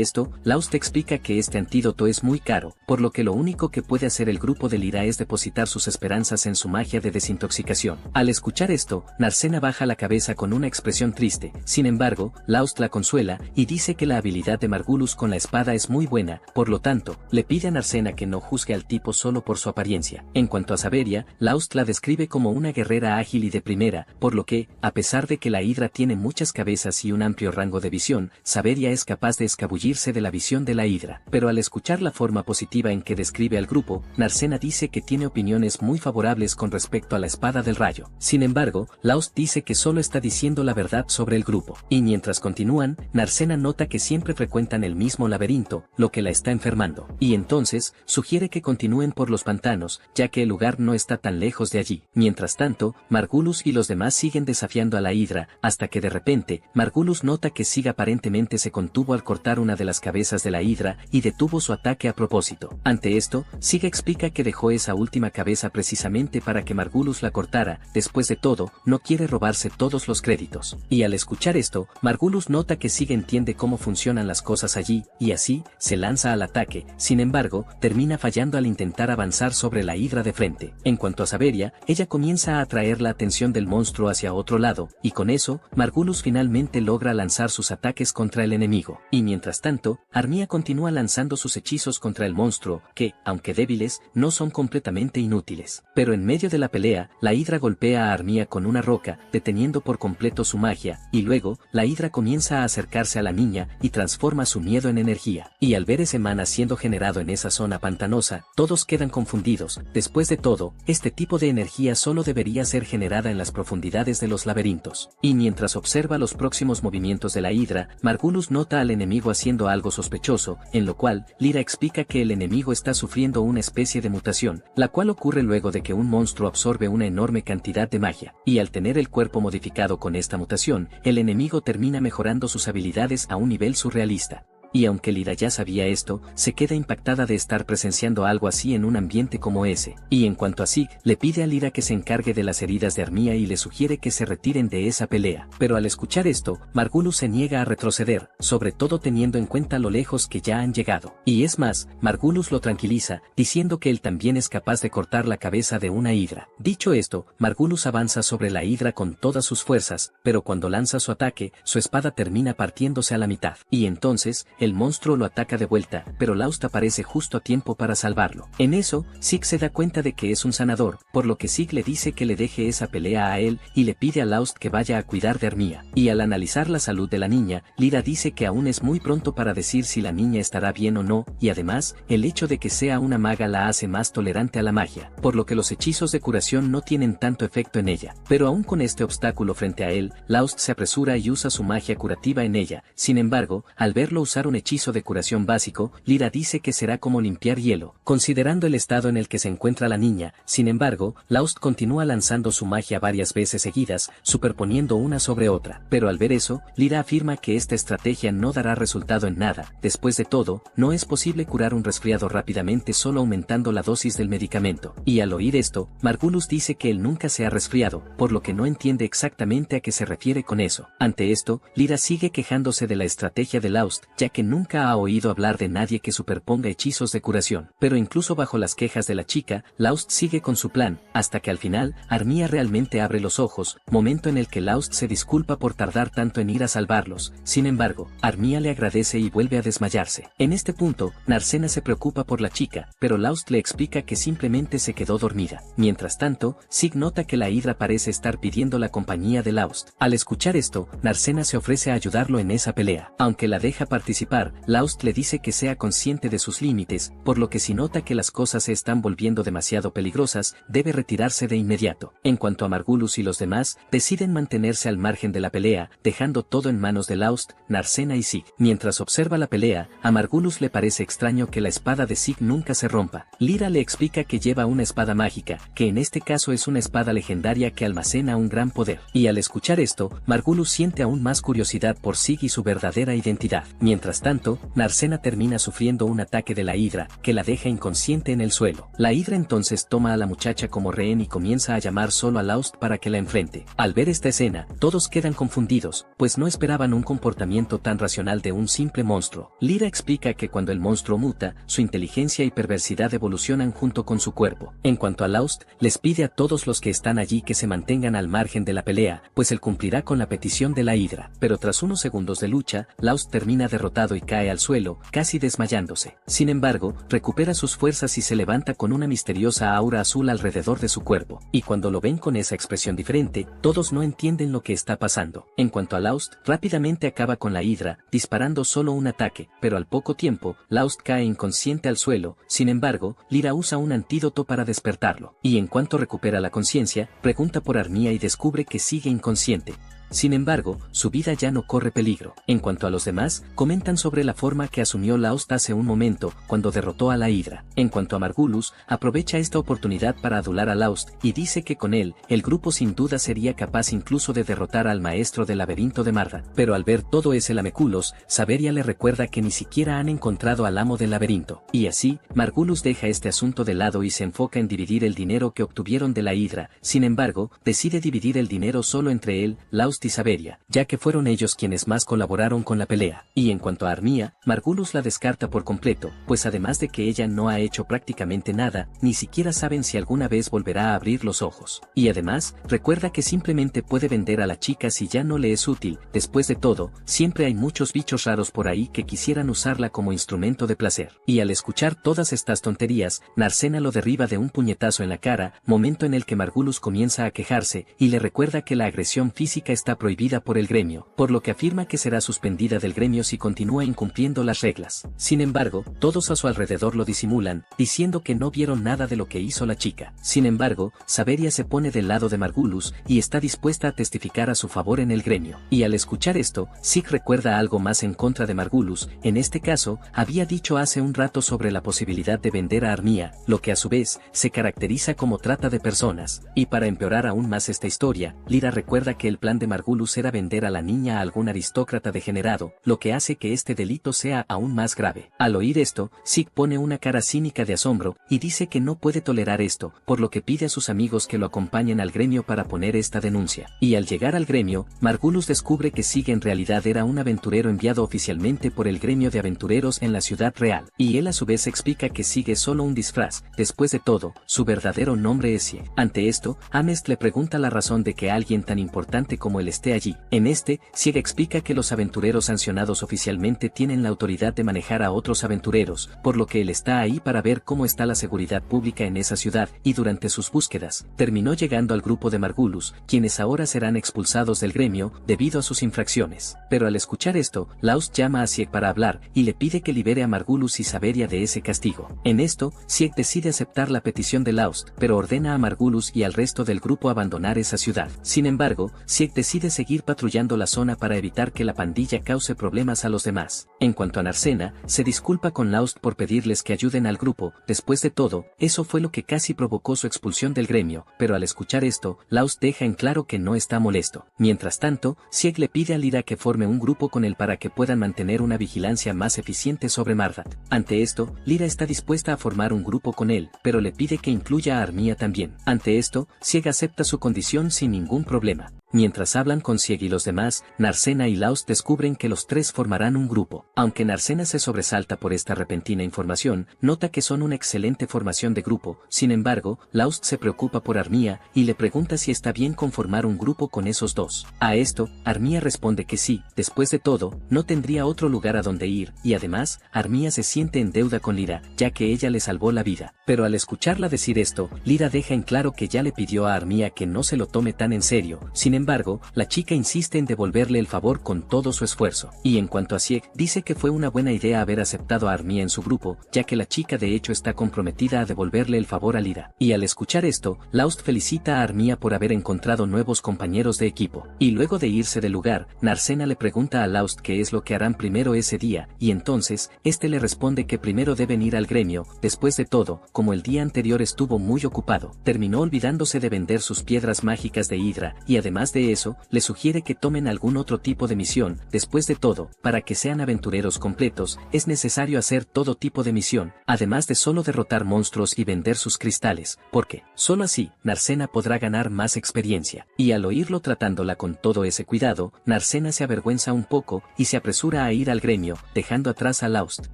Speaker 1: esto, Laust explica que este antídoto es muy caro, por lo que lo único que puede hacer el grupo de Lyra es depositar sus esperanzas en su magia de desintoxicación. Al escuchar esto, Narcena baja la cabeza con una expresión triste. Sin embargo, Laust la consuela y dice que la habilidad de Margulis con la espada es muy buena, por lo tanto, le pide a Narcena que no juzgue al tipo solo por su apariencia. En cuanto a Saberia, Laust la describe como una guerrera ágil y de primera, por lo que, a pesar de que la Hidra tiene muchas cabezas y un amplio rango de visión, Saberia es capaz de escabullirse de la visión de la Hidra. Pero al escuchar la forma positiva en que describe al grupo, Narcena dice que tiene opiniones muy favorables con respecto a la espada del rayo. Sin embargo, Laust dice que solo está diciendo la verdad sobre el grupo. Y mientras continúan, Narcena nota que siempre frecuentan el mismo laberinto, lo que la está enfermando. Y entonces, sugiere que continúen por los pantanos, ya que el lugar no está tan lejos de allí. Mientras tanto, Margulis y los demás siguen desafiando a la Hidra, hasta que de repente, Margulis nota que Zig aparentemente se contuvo al cortar una de las cabezas de la Hidra y detuvo su ataque a propósito. Ante esto, Zig explica que dejó esa última cabeza precisamente para que Margulis la cortara. Después de todo, no quiere robarse todos los créditos. Y al escuchar esto, Margulis nota que Zig entiende cómo funcionan las cosas allí, y así, se lanza al ataque. Sin embargo, termina fallando al intentar avanzar sobre la Hidra de frente. En cuanto a Saberia, ella comienza a atraer la atención del monstruo hacia otro lado, y con eso, Margulis finalmente logra lanzar sus ataques contra el enemigo. Y mientras tanto, Armía continúa lanzando sus hechizos contra el monstruo, que, aunque débiles, no son completamente inútiles. Pero en medio de la pelea, la Hidra golpea a Armía con una roca, deteniendo por completo su magia, y luego, la Hidra comienza a acercarse a la niña, y transforma su miedo en energía. Y al ver ese mana siendo generado en esa zona pantanosa, todos quedan confundidos. Después de todo, este tipo de energía solo debería ser generada en las profundidades de los laberintos. Y mientras observa los próximos movimientos de la Hidra, Margulis nota al enemigo haciendo algo sospechoso, en lo cual, Lyra explica que el enemigo está sufriendo una especie de mutación, la cual ocurre luego de que un monstruo absorbe una enorme cantidad de magia. Y al tener el cuerpo modificado con esta mutación, el enemigo termina mejorando sus habilidades a un nivel surrealista. Y aunque Lyra ya sabía esto, se queda impactada de estar presenciando algo así en un ambiente como ese. Y en cuanto a Zig, le pide a Lyra que se encargue de las heridas de Armía y le sugiere que se retiren de esa pelea. Pero al escuchar esto, Margulis se niega a retroceder, sobre todo teniendo en cuenta lo lejos que ya han llegado. Y es más, Margulis lo tranquiliza, diciendo que él también es capaz de cortar la cabeza de una Hidra. Dicho esto, Margulis avanza sobre la Hidra con todas sus fuerzas, pero cuando lanza su ataque, su espada termina partiéndose a la mitad. Y entonces, el monstruo lo ataca de vuelta, pero Laust aparece justo a tiempo para salvarlo. En eso, Zig se da cuenta de que es un sanador, por lo que Zig le dice que le deje esa pelea a él, y le pide a Laust que vaya a cuidar de Armía. Y al analizar la salud de la niña, Lyra dice que aún es muy pronto para decir si la niña estará bien o no, y además, el hecho de que sea una maga la hace más tolerante a la magia, por lo que los hechizos de curación no tienen tanto efecto en ella. Pero aún con este obstáculo frente a él, Laust se apresura y usa su magia curativa en ella. Sin embargo, al verlo usar un un hechizo de curación básico, Lyra dice que será como limpiar hielo, considerando el estado en el que se encuentra la niña. Sin embargo, Laust continúa lanzando su magia varias veces seguidas, superponiendo una sobre otra. Pero al ver eso, Lyra afirma que esta estrategia no dará resultado en nada. Después de todo, no es posible curar un resfriado rápidamente solo aumentando la dosis del medicamento. Y al oír esto, Margulis dice que él nunca se ha resfriado, por lo que no entiende exactamente a qué se refiere con eso. Ante esto, Lyra sigue quejándose de la estrategia de Laust, ya que nunca ha oído hablar de nadie que superponga hechizos de curación. Pero incluso bajo las quejas de la chica, Laust sigue con su plan, hasta que al final, Armia realmente abre los ojos, momento en el que Laust se disculpa por tardar tanto en ir a salvarlos. Sin embargo, Armia le agradece y vuelve a desmayarse. En este punto, Narcena se preocupa por la chica, pero Laust le explica que simplemente se quedó dormida. Mientras tanto, Sig nota que la Hidra parece estar pidiendo la compañía de Laust. Al escuchar esto, Narcena se ofrece a ayudarlo en esa pelea. Aunque la deja participar, Laust le dice que sea consciente de sus límites, por lo que si nota que las cosas se están volviendo demasiado peligrosas, debe retirarse de inmediato. En cuanto a Margulis y los demás, deciden mantenerse al margen de la pelea, dejando todo en manos de Laust, Narcena y Sig. Mientras observa la pelea, a Margulis le parece extraño que la espada de Sig nunca se rompa. Lyra le explica que lleva una espada mágica, que en este caso es una espada legendaria que almacena un gran poder. Y al escuchar esto, Margulis siente aún más curiosidad por Sig y su verdadera identidad. Mientras tanto, Narcena termina sufriendo un ataque de la Hidra, que la deja inconsciente en el suelo. La Hidra entonces toma a la muchacha como rehén y comienza a llamar solo a Laust para que la enfrente. Al ver esta escena, todos quedan confundidos, pues no esperaban un comportamiento tan racional de un simple monstruo. Lyra explica que cuando el monstruo muta, su inteligencia y perversidad evolucionan junto con su cuerpo. En cuanto a Laust, les pide a todos los que están allí que se mantengan al margen de la pelea, pues él cumplirá con la petición de la Hidra. Pero tras unos segundos de lucha, Laust termina derrotado y cae al suelo, casi desmayándose. Sin embargo, recupera sus fuerzas y se levanta con una misteriosa aura azul alrededor de su cuerpo. Y cuando lo ven con esa expresión diferente, todos no entienden lo que está pasando. En cuanto a Laust, rápidamente acaba con la Hidra, disparando solo un ataque, pero al poco tiempo, Laust cae inconsciente al suelo. Sin embargo, Lyra usa un antídoto para despertarlo. Y en cuanto recupera la conciencia, pregunta por Armia y descubre que sigue inconsciente. Sin embargo, su vida ya no corre peligro. En cuanto a los demás, comentan sobre la forma que asumió Laust hace un momento, cuando derrotó a la Hidra. En cuanto a Margulis, aprovecha esta oportunidad para adular a Laust, y dice que con él, el grupo sin duda sería capaz incluso de derrotar al maestro del laberinto de Marda. Pero al ver todo ese lameculos, Saberia le recuerda que ni siquiera han encontrado al amo del laberinto. Y así, Margulis deja este asunto de lado y se enfoca en dividir el dinero que obtuvieron de la Hidra. Sin embargo, decide dividir el dinero solo entre él, Laust y Saberia, ya que fueron ellos quienes más colaboraron con la pelea. Y en cuanto a Armia, Margulis la descarta por completo, pues además de que ella no ha hecho prácticamente nada, ni siquiera saben si alguna vez volverá a abrir los ojos. Y además, recuerda que simplemente puede vender a la chica si ya no le es útil. Después de todo, siempre hay muchos bichos raros por ahí que quisieran usarla como instrumento de placer. Y al escuchar todas estas tonterías, Narcena lo derriba de un puñetazo en la cara, momento en el que Margulis comienza a quejarse, y le recuerda que la agresión física está prohibida por el gremio, por lo que afirma que será suspendida del gremio si continúa incumpliendo las reglas. Sin embargo, todos a su alrededor lo disimulan, diciendo que no vieron nada de lo que hizo la chica. Sin embargo, Saberia se pone del lado de Margulis y está dispuesta a testificar a su favor en el gremio. Y al escuchar esto, Sig recuerda algo más en contra de Margulis. En este caso, había dicho hace un rato sobre la posibilidad de vender a Armia, lo que a su vez, se caracteriza como trata de personas. Y para empeorar aún más esta historia, Lyra recuerda que el plan de Margulis era vender a la niña a algún aristócrata degenerado, lo que hace que este delito sea aún más grave. Al oír esto, Sig pone una cara cínica de asombro, y dice que no puede tolerar esto, por lo que pide a sus amigos que lo acompañen al gremio para poner esta denuncia. Y al llegar al gremio, Margulis descubre que Sig en realidad era un aventurero enviado oficialmente por el gremio de aventureros en la ciudad real, y él a su vez explica que Sig es solo un disfraz. Después de todo, su verdadero nombre es Sig. Ante esto, Amest le pregunta la razón de que alguien tan importante como él esté allí. En este, Sig explica que los aventureros sancionados oficialmente tienen la autoridad de manejar a otros aventureros, por lo que él está ahí para ver cómo está la seguridad pública en esa ciudad, y durante sus búsquedas, terminó llegando al grupo de Margulis, quienes ahora serán expulsados del gremio, debido a sus infracciones. Pero al escuchar esto, Laust llama a Sieg para hablar, y le pide que libere a Margulis y Saberia de ese castigo. En esto, Sieg decide aceptar la petición de Laust, pero ordena a Margulis y al resto del grupo abandonar esa ciudad. Sin embargo, Sieg decide decide seguir patrullando la zona para evitar que la pandilla cause problemas a los demás. En cuanto a Narcena, se disculpa con Laust por pedirles que ayuden al grupo. Después de todo, eso fue lo que casi provocó su expulsión del gremio, pero al escuchar esto, Laust deja en claro que no está molesto. Mientras tanto, Sieg le pide a Lyra que forme un grupo con él para que puedan mantener una vigilancia más eficiente sobre Mardat. Ante esto, Lyra está dispuesta a formar un grupo con él, pero le pide que incluya a Armia también. Ante esto, Sieg acepta su condición sin ningún problema. Mientras hablan con Sieg y los demás, Narcena y Laust descubren que los tres formarán un grupo. Aunque Narcena se sobresalta por esta repentina información, nota que son una excelente formación de grupo. Sin embargo, Laust se preocupa por Armia y le pregunta si está bien conformar un grupo con esos dos. A esto, Armia responde que sí. Después de todo, no tendría otro lugar a donde ir, y además, Armia se siente en deuda con Lyra, ya que ella le salvó la vida. Pero al escucharla decir esto, Lyra deja en claro que ya le pidió a Armia que no se lo tome tan en serio. Sin embargo, la chica insiste en devolverle el favor con todo su esfuerzo. Y en cuanto a Sieg, dice que fue una buena idea haber aceptado a Armia en su grupo, ya que la chica de hecho está comprometida a devolverle el favor a Lyra. Y al escuchar esto, Laust felicita a Armia por haber encontrado nuevos compañeros de equipo. Y luego de irse del lugar, Narcena le pregunta a Laust qué es lo que harán primero ese día, y entonces, este le responde que primero deben ir al gremio. Después de todo, como el día anterior estuvo muy ocupado, terminó olvidándose de vender sus piedras mágicas de Hidra, y además de eso, le sugiere que tomen algún otro tipo de misión. Después de todo, para que sean aventureros completos, es necesario hacer todo tipo de misión, además de solo derrotar monstruos y vender sus cristales, porque, solo así, Narcena podrá ganar más experiencia. Y al oírlo tratándola con todo ese cuidado, Narcena se avergüenza un poco y se apresura a ir al gremio, dejando atrás a Laust.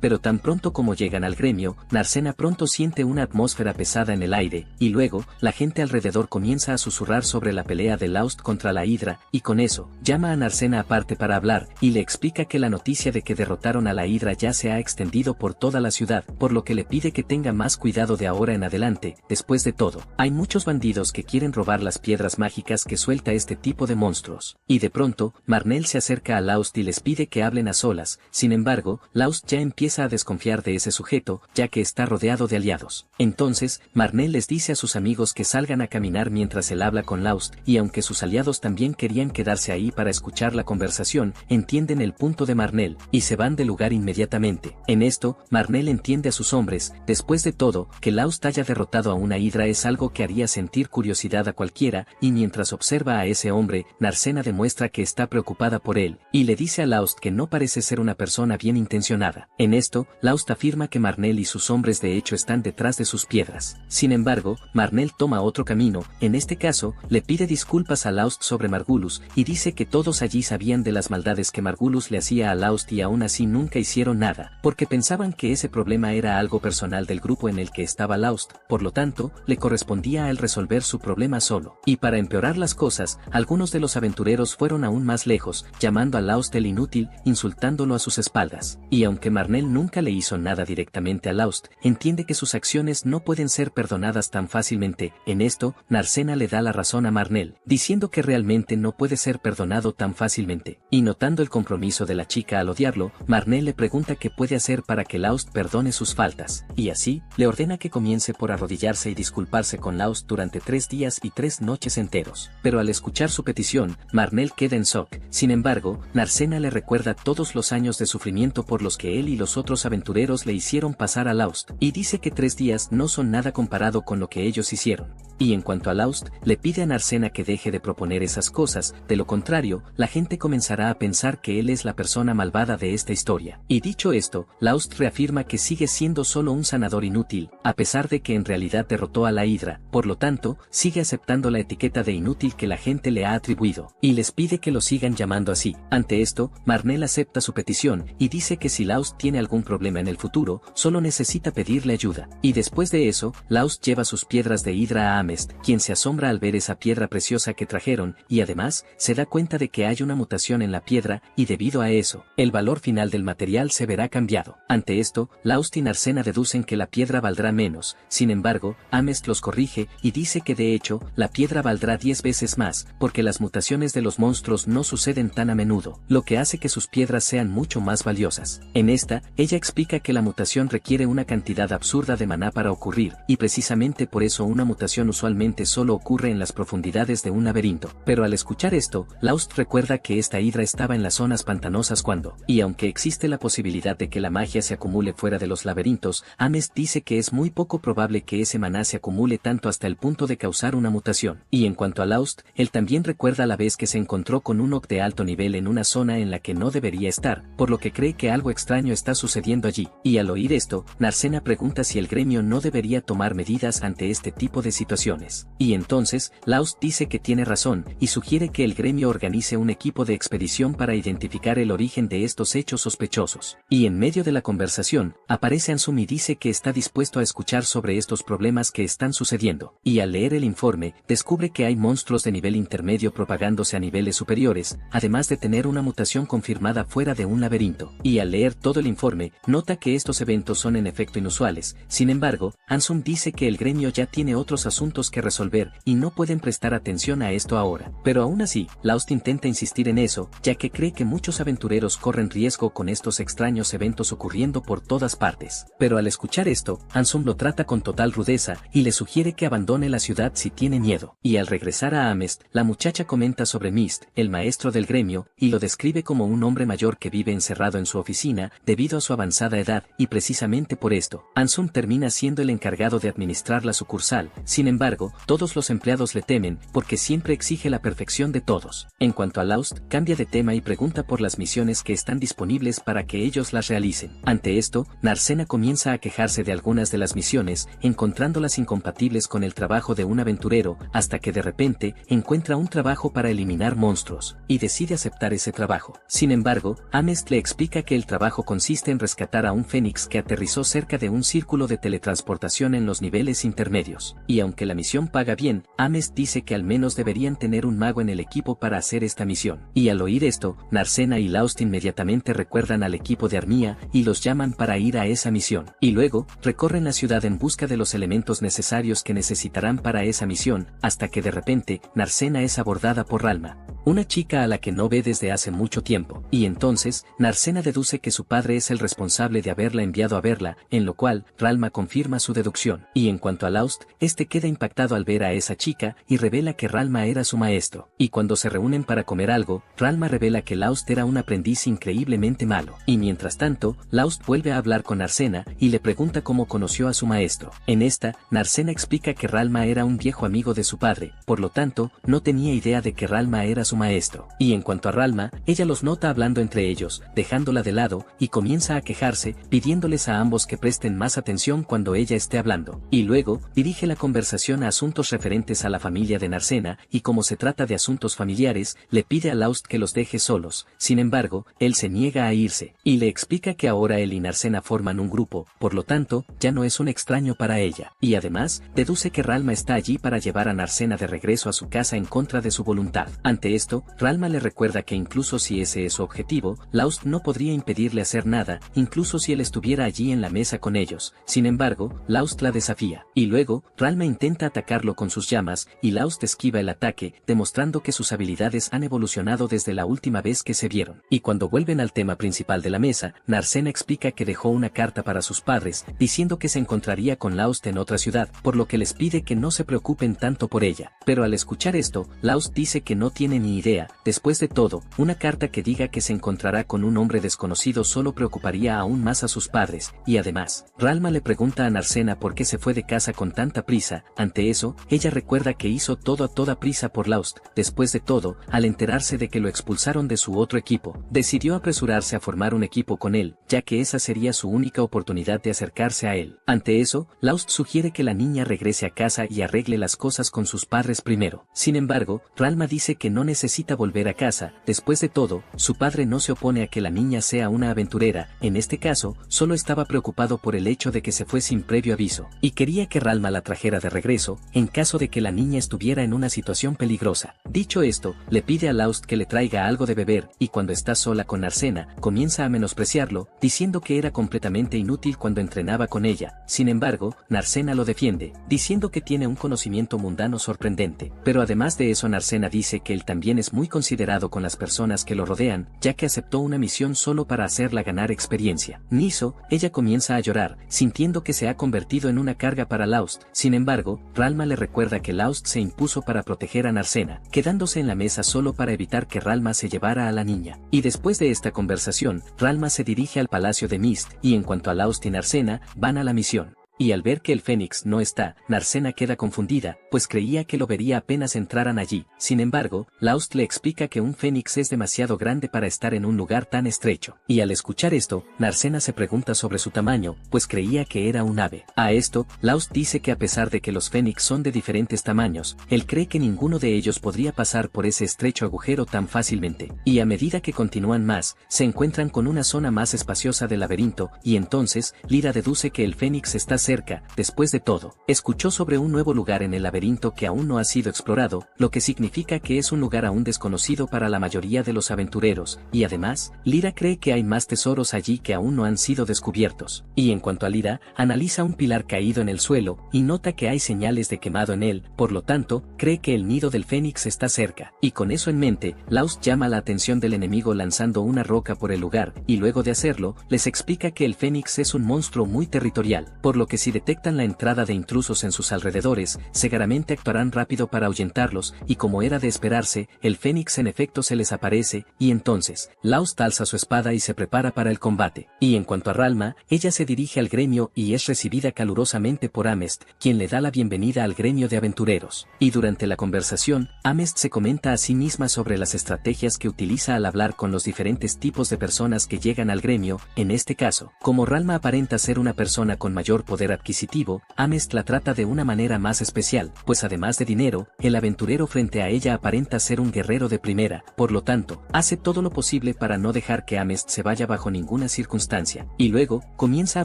Speaker 1: Pero tan pronto como llegan al gremio, Narcena pronto siente una atmósfera pesada en el aire, y luego, la gente alrededor comienza a susurrar sobre la pelea de Laust contra la Hidra, y con eso, llama a Narcena aparte para hablar, y le explica que la noticia de que derrotaron a la Hidra ya se ha extendido por toda la ciudad, por lo que le pide que tenga más cuidado de ahora en adelante. Después de todo, hay muchos bandidos que quieren robar las piedras mágicas que suelta este tipo de monstruos. Y de pronto, Marnell se acerca a Laust y les pide que hablen a solas. Sin embargo, Laust ya empieza a desconfiar de ese sujeto, ya que está rodeado de aliados. Entonces, Marnell les dice a sus amigos que salgan a caminar mientras él habla con Laust, y aunque sus aliados también querían quedarse ahí para escuchar la conversación, entienden el punto de Marnell, y se van del lugar inmediatamente. En esto, Marnell entiende a sus hombres. Después de todo, que Laust haya derrotado a una Hidra es algo que haría sentir curiosidad a cualquiera, y mientras observa a ese hombre, Narcena demuestra que está preocupada por él, y le dice a Laust que no parece ser una persona bien intencionada. En esto, Laust afirma que Marnell y sus hombres de hecho están detrás de sus piedras. Sin embargo, Marnell toma otro camino. En este caso, le pide disculpas a Laust sobre Margulis, y dice que todos allí sabían de las maldades que Margulis le hacía a Laust y aún así nunca hicieron nada, porque pensaban que ese problema era algo personal del grupo en el que estaba Laust, por lo tanto, le correspondía a él resolver su problema solo. Y para empeorar las cosas, algunos de los aventureros fueron aún más lejos, llamando a Laust el inútil, insultándolo a sus espaldas. Y aunque Marnell nunca le hizo nada directamente a Laust, entiende que sus acciones no pueden ser perdonadas tan fácilmente. En esto, Narcena le da la razón a Marnell, diciendo que realmente no puede ser perdonado tan fácilmente. Y notando el compromiso de la chica al odiarlo, Marnell le pregunta qué puede hacer para que Laust perdone sus faltas. Y así, le ordena que comience por arrodillarse y disculparse con Laust durante 3 días y 3 noches enteros. Pero al escuchar su petición, Marnell queda en shock. Sin embargo, Narcena le recuerda todos los años de sufrimiento por los que él y los otros aventureros le hicieron pasar a Laust, y dice que 3 días no son nada comparado con lo que ellos hicieron. Y en cuanto a Laust, le pide a Narcena que deje de proponer esas cosas, de lo contrario, la gente comenzará a pensar que él es la persona malvada de esta historia. Y dicho esto, Laust reafirma que sigue siendo solo un sanador inútil, a pesar de que en realidad derrotó a la Hidra, por lo tanto, sigue aceptando la etiqueta de inútil que la gente le ha atribuido, y les pide que lo sigan llamando así. Ante esto, Marnell acepta su petición, y dice que si Laust tiene algún problema en el futuro, solo necesita pedirle ayuda. Y después de eso, Laust lleva sus piedras de Hidra a Amest, quien se asombra al ver esa piedra preciosa que trajeron, y además, se da cuenta de que hay una mutación en la piedra, y debido a eso, el valor final del material se verá cambiado. Ante esto, Laust y Narcena deducen que la piedra valdrá menos. Sin embargo, Amest los corrige, y dice que de hecho, la piedra valdrá 10 veces más, porque las mutaciones de los monstruos no suceden tan a menudo, lo que hace que sus piedras sean mucho más valiosas. En esta, ella explica que la mutación requiere una cantidad absurda de maná para ocurrir, y precisamente por eso una mutación usualmente solo ocurre en las profundidades de un laberinto. Pero al escuchar esto, Laust recuerda que esta hidra estaba en las zonas pantanosas cuando, y aunque existe la posibilidad de que la magia se acumule fuera de los laberintos, Amest dice que es muy poco probable que ese maná se acumule tanto hasta el punto de causar una mutación. Y en cuanto a Laust, él también recuerda la vez que se encontró con un Orc de alto nivel en una zona en la que no debería estar, por lo que cree que algo extraño está sucediendo allí. Y al oír esto, Narcena pregunta si el gremio no debería tomar medidas ante este tipo de situaciones. Y entonces, Laust dice que tiene razón, y sugiere que el gremio organice un equipo de expedición para identificar el origen de estos hechos sospechosos. Y en medio de la conversación, aparece Ansum y dice que está dispuesto a escuchar sobre estos problemas que están sucediendo. Y al leer el informe, descubre que hay monstruos de nivel intermedio propagándose a niveles superiores, además de tener una mutación confirmada fuera de un laberinto. Y al leer todo el informe, nota que estos eventos son en efecto inusuales. Sin embargo, Ansum dice que el gremio ya tiene otros asuntos que resolver y no pueden prestar atención a esto ahora. Pero aún así, Laust intenta insistir en eso, ya que cree que muchos aventureros corren riesgo con estos extraños eventos ocurriendo por todas partes. Pero al escuchar esto, Ansum lo trata con total rudeza y le sugiere que abandone la ciudad si tiene miedo. Y al regresar a Amest, la muchacha comenta sobre Mist, el maestro del gremio, y lo describe como un hombre mayor que vive encerrado en su oficina debido a su avanzada edad, y precisamente por esto, Ansum termina siendo el encargado de administrar la sucursal. Sin embargo, todos los empleados le temen porque siempre exige la perfección de todos. En cuanto a Laust, cambia de tema y pregunta por las misiones que están disponibles para que ellos las realicen. Ante esto, Narcena comienza a quejarse de algunas de las misiones, encontrándolas incompatibles con el trabajo de un aventurero, hasta que de repente encuentra un trabajo para eliminar monstruos, y decide aceptar ese trabajo. Sin embargo, Amest le explica que el trabajo consiste en rescatar a un fénix que aterrizó cerca de un círculo de teletransportación en los niveles intermedios. Y aunque la misión paga bien, Amest dice que al menos deberían tener un mago en el equipo para hacer esta misión. Y al oír esto, Narcena y Laust inmediatamente recuerdan al equipo de Armía y los llaman para ir a esa misión. Y luego, recorren la ciudad en busca de los elementos necesarios que necesitarán para esa misión, hasta que de repente, Narcena es abordada por Ralma, una chica a la que no ve desde hace mucho tiempo. Y entonces, Narcena deduce que su padre es el responsable de haberla enviado a verla, en lo cual, Ralma confirma su deducción. Y en cuanto a Laust, este queda impactado al ver a esa chica y revela que Ralma era su maestro. Y cuando se reúnen para comer algo, Ralma revela que Laust era un aprendiz increíblemente malo. Y mientras tanto, Laust vuelve a hablar con Narcena y le pregunta cómo conoció a su maestro. En esta, Narcena explica que Ralma era un viejo amigo de su padre, por lo tanto, no tenía idea de que Ralma era su maestro. Y en cuanto a Ralma, ella los nota hablando entre ellos, dejándola de lado, y comienza a quejarse, pidiéndoles a ambos que presten más atención cuando ella esté hablando. Y luego, dirige la conversación a asuntos referentes a la familia de Narcena, y como se trata de asuntos familiares, le pide a Laust que los deje solos. Sin embargo, él se niega a irse, y le explica que ahora él y Narcena forman un grupo, por lo tanto, ya no es un extraño para ella. Y además, deduce que Ralma está allí para llevar a Narcena de regreso a su casa en contra de su voluntad. Ante esto, Ralma le recuerda que incluso si ese es su objetivo, Laust no podría impedirle hacer nada, incluso si él estuviera allí en la mesa con ellos. Sin embargo, Laust la desafía. Y luego, Ralma intenta atacarlo con sus llamas, y Laust esquiva el ataque, demostrando que sus habilidades han evolucionado desde la última vez que se vieron. Y cuando vuelven al tema principal de la mesa, Narcena explica que dejó una carta para sus padres, diciendo que se encontraría con Laust en otra ciudad, por lo que les pide que no se preocupen tanto por ella. Pero al escuchar esto, Laust dice que no tiene ni idea. Después de todo, una carta que diga que se encontrará con un hombre desconocido solo preocuparía aún más a sus padres, y además, Ralma le pregunta a Narcena por qué se fue de casa con tanta prisa. Ante eso, ella recuerda que hizo todo a toda prisa por Laust. Después de todo, al enterarse de que lo expulsaron de su otro equipo, decidió apresurarse a formar un equipo con él, ya que esa sería su única oportunidad de acercarse a él. Ante eso, Laust sugiere que la niña regrese a casa y arregle las cosas con sus padres primero. Sin embargo, Ralma dice que no necesita volver a casa. Después de todo, su padre no se opone a que la niña sea una aventurera. En este caso, solo estaba preocupado por el hecho de que se fue sin previo aviso, y quería que Ralma la trajera de regreso, en caso de que la niña estuviera en una situación peligrosa. Dicho esto, le pide a Laust que le traiga algo de beber, y cuando está sola con Narcena, comienza a menospreciarlo, diciendo que era completamente inútil cuando entrenaba con ella. Sin embargo, Narcena lo defiende, diciendo que tiene un conocimiento mundano sorprendente. Pero además de eso, Narcena dice que él también también es muy considerado con las personas que lo rodean, ya que aceptó una misión solo para hacerla ganar experiencia. Niso, ella comienza a llorar, sintiendo que se ha convertido en una carga para Laust. Sin embargo, Ralma le recuerda que Laust se impuso para proteger a Narcena, quedándose en la mesa solo para evitar que Ralma se llevara a la niña. Y después de esta conversación, Ralma se dirige al palacio de Mist, y en cuanto a Laust y Narcena, van a la misión. Y al ver que el Fénix no está, Narcena queda confundida, pues creía que lo vería apenas entraran allí. Sin embargo, Laust le explica que un Fénix es demasiado grande para estar en un lugar tan estrecho. Y al escuchar esto, Narcena se pregunta sobre su tamaño, pues creía que era un ave. A esto, Laust dice que a pesar de que los Fénix son de diferentes tamaños, él cree que ninguno de ellos podría pasar por ese estrecho agujero tan fácilmente. Y a medida que continúan más, se encuentran con una zona más espaciosa del laberinto, y entonces, Lyra deduce que el Fénix está cerca. Después de todo, escuchó sobre un nuevo lugar en el laberinto que aún no ha sido explorado, lo que significa que es un lugar aún desconocido para la mayoría de los aventureros, y además, Lyra cree que hay más tesoros allí que aún no han sido descubiertos. Y en cuanto a Lyra, analiza un pilar caído en el suelo, y nota que hay señales de quemado en él, por lo tanto, cree que el nido del Fénix está cerca. Y con eso en mente, Laust llama la atención del enemigo lanzando una roca por el lugar, y luego de hacerlo, les explica que el Fénix es un monstruo muy territorial, por lo que si detectan la entrada de intrusos en sus alrededores, seguramente actuarán rápido para ahuyentarlos, y como era de esperarse, el Fénix en efecto se les aparece, y entonces, Laust alza su espada y se prepara para el combate. Y en cuanto a Ralma, ella se dirige al gremio y es recibida calurosamente por Amest, quien le da la bienvenida al gremio de aventureros. Y durante la conversación, Amest se comenta a sí misma sobre las estrategias que utiliza al hablar con los diferentes tipos de personas que llegan al gremio. En este caso, como Ralma aparenta ser una persona con mayor poder adquisitivo, Amest la trata de una manera más especial, pues además de dinero, el aventurero frente a ella aparenta ser un guerrero de primera, por lo tanto, hace todo lo posible para no dejar que Amest se vaya bajo ninguna circunstancia, y luego, comienza a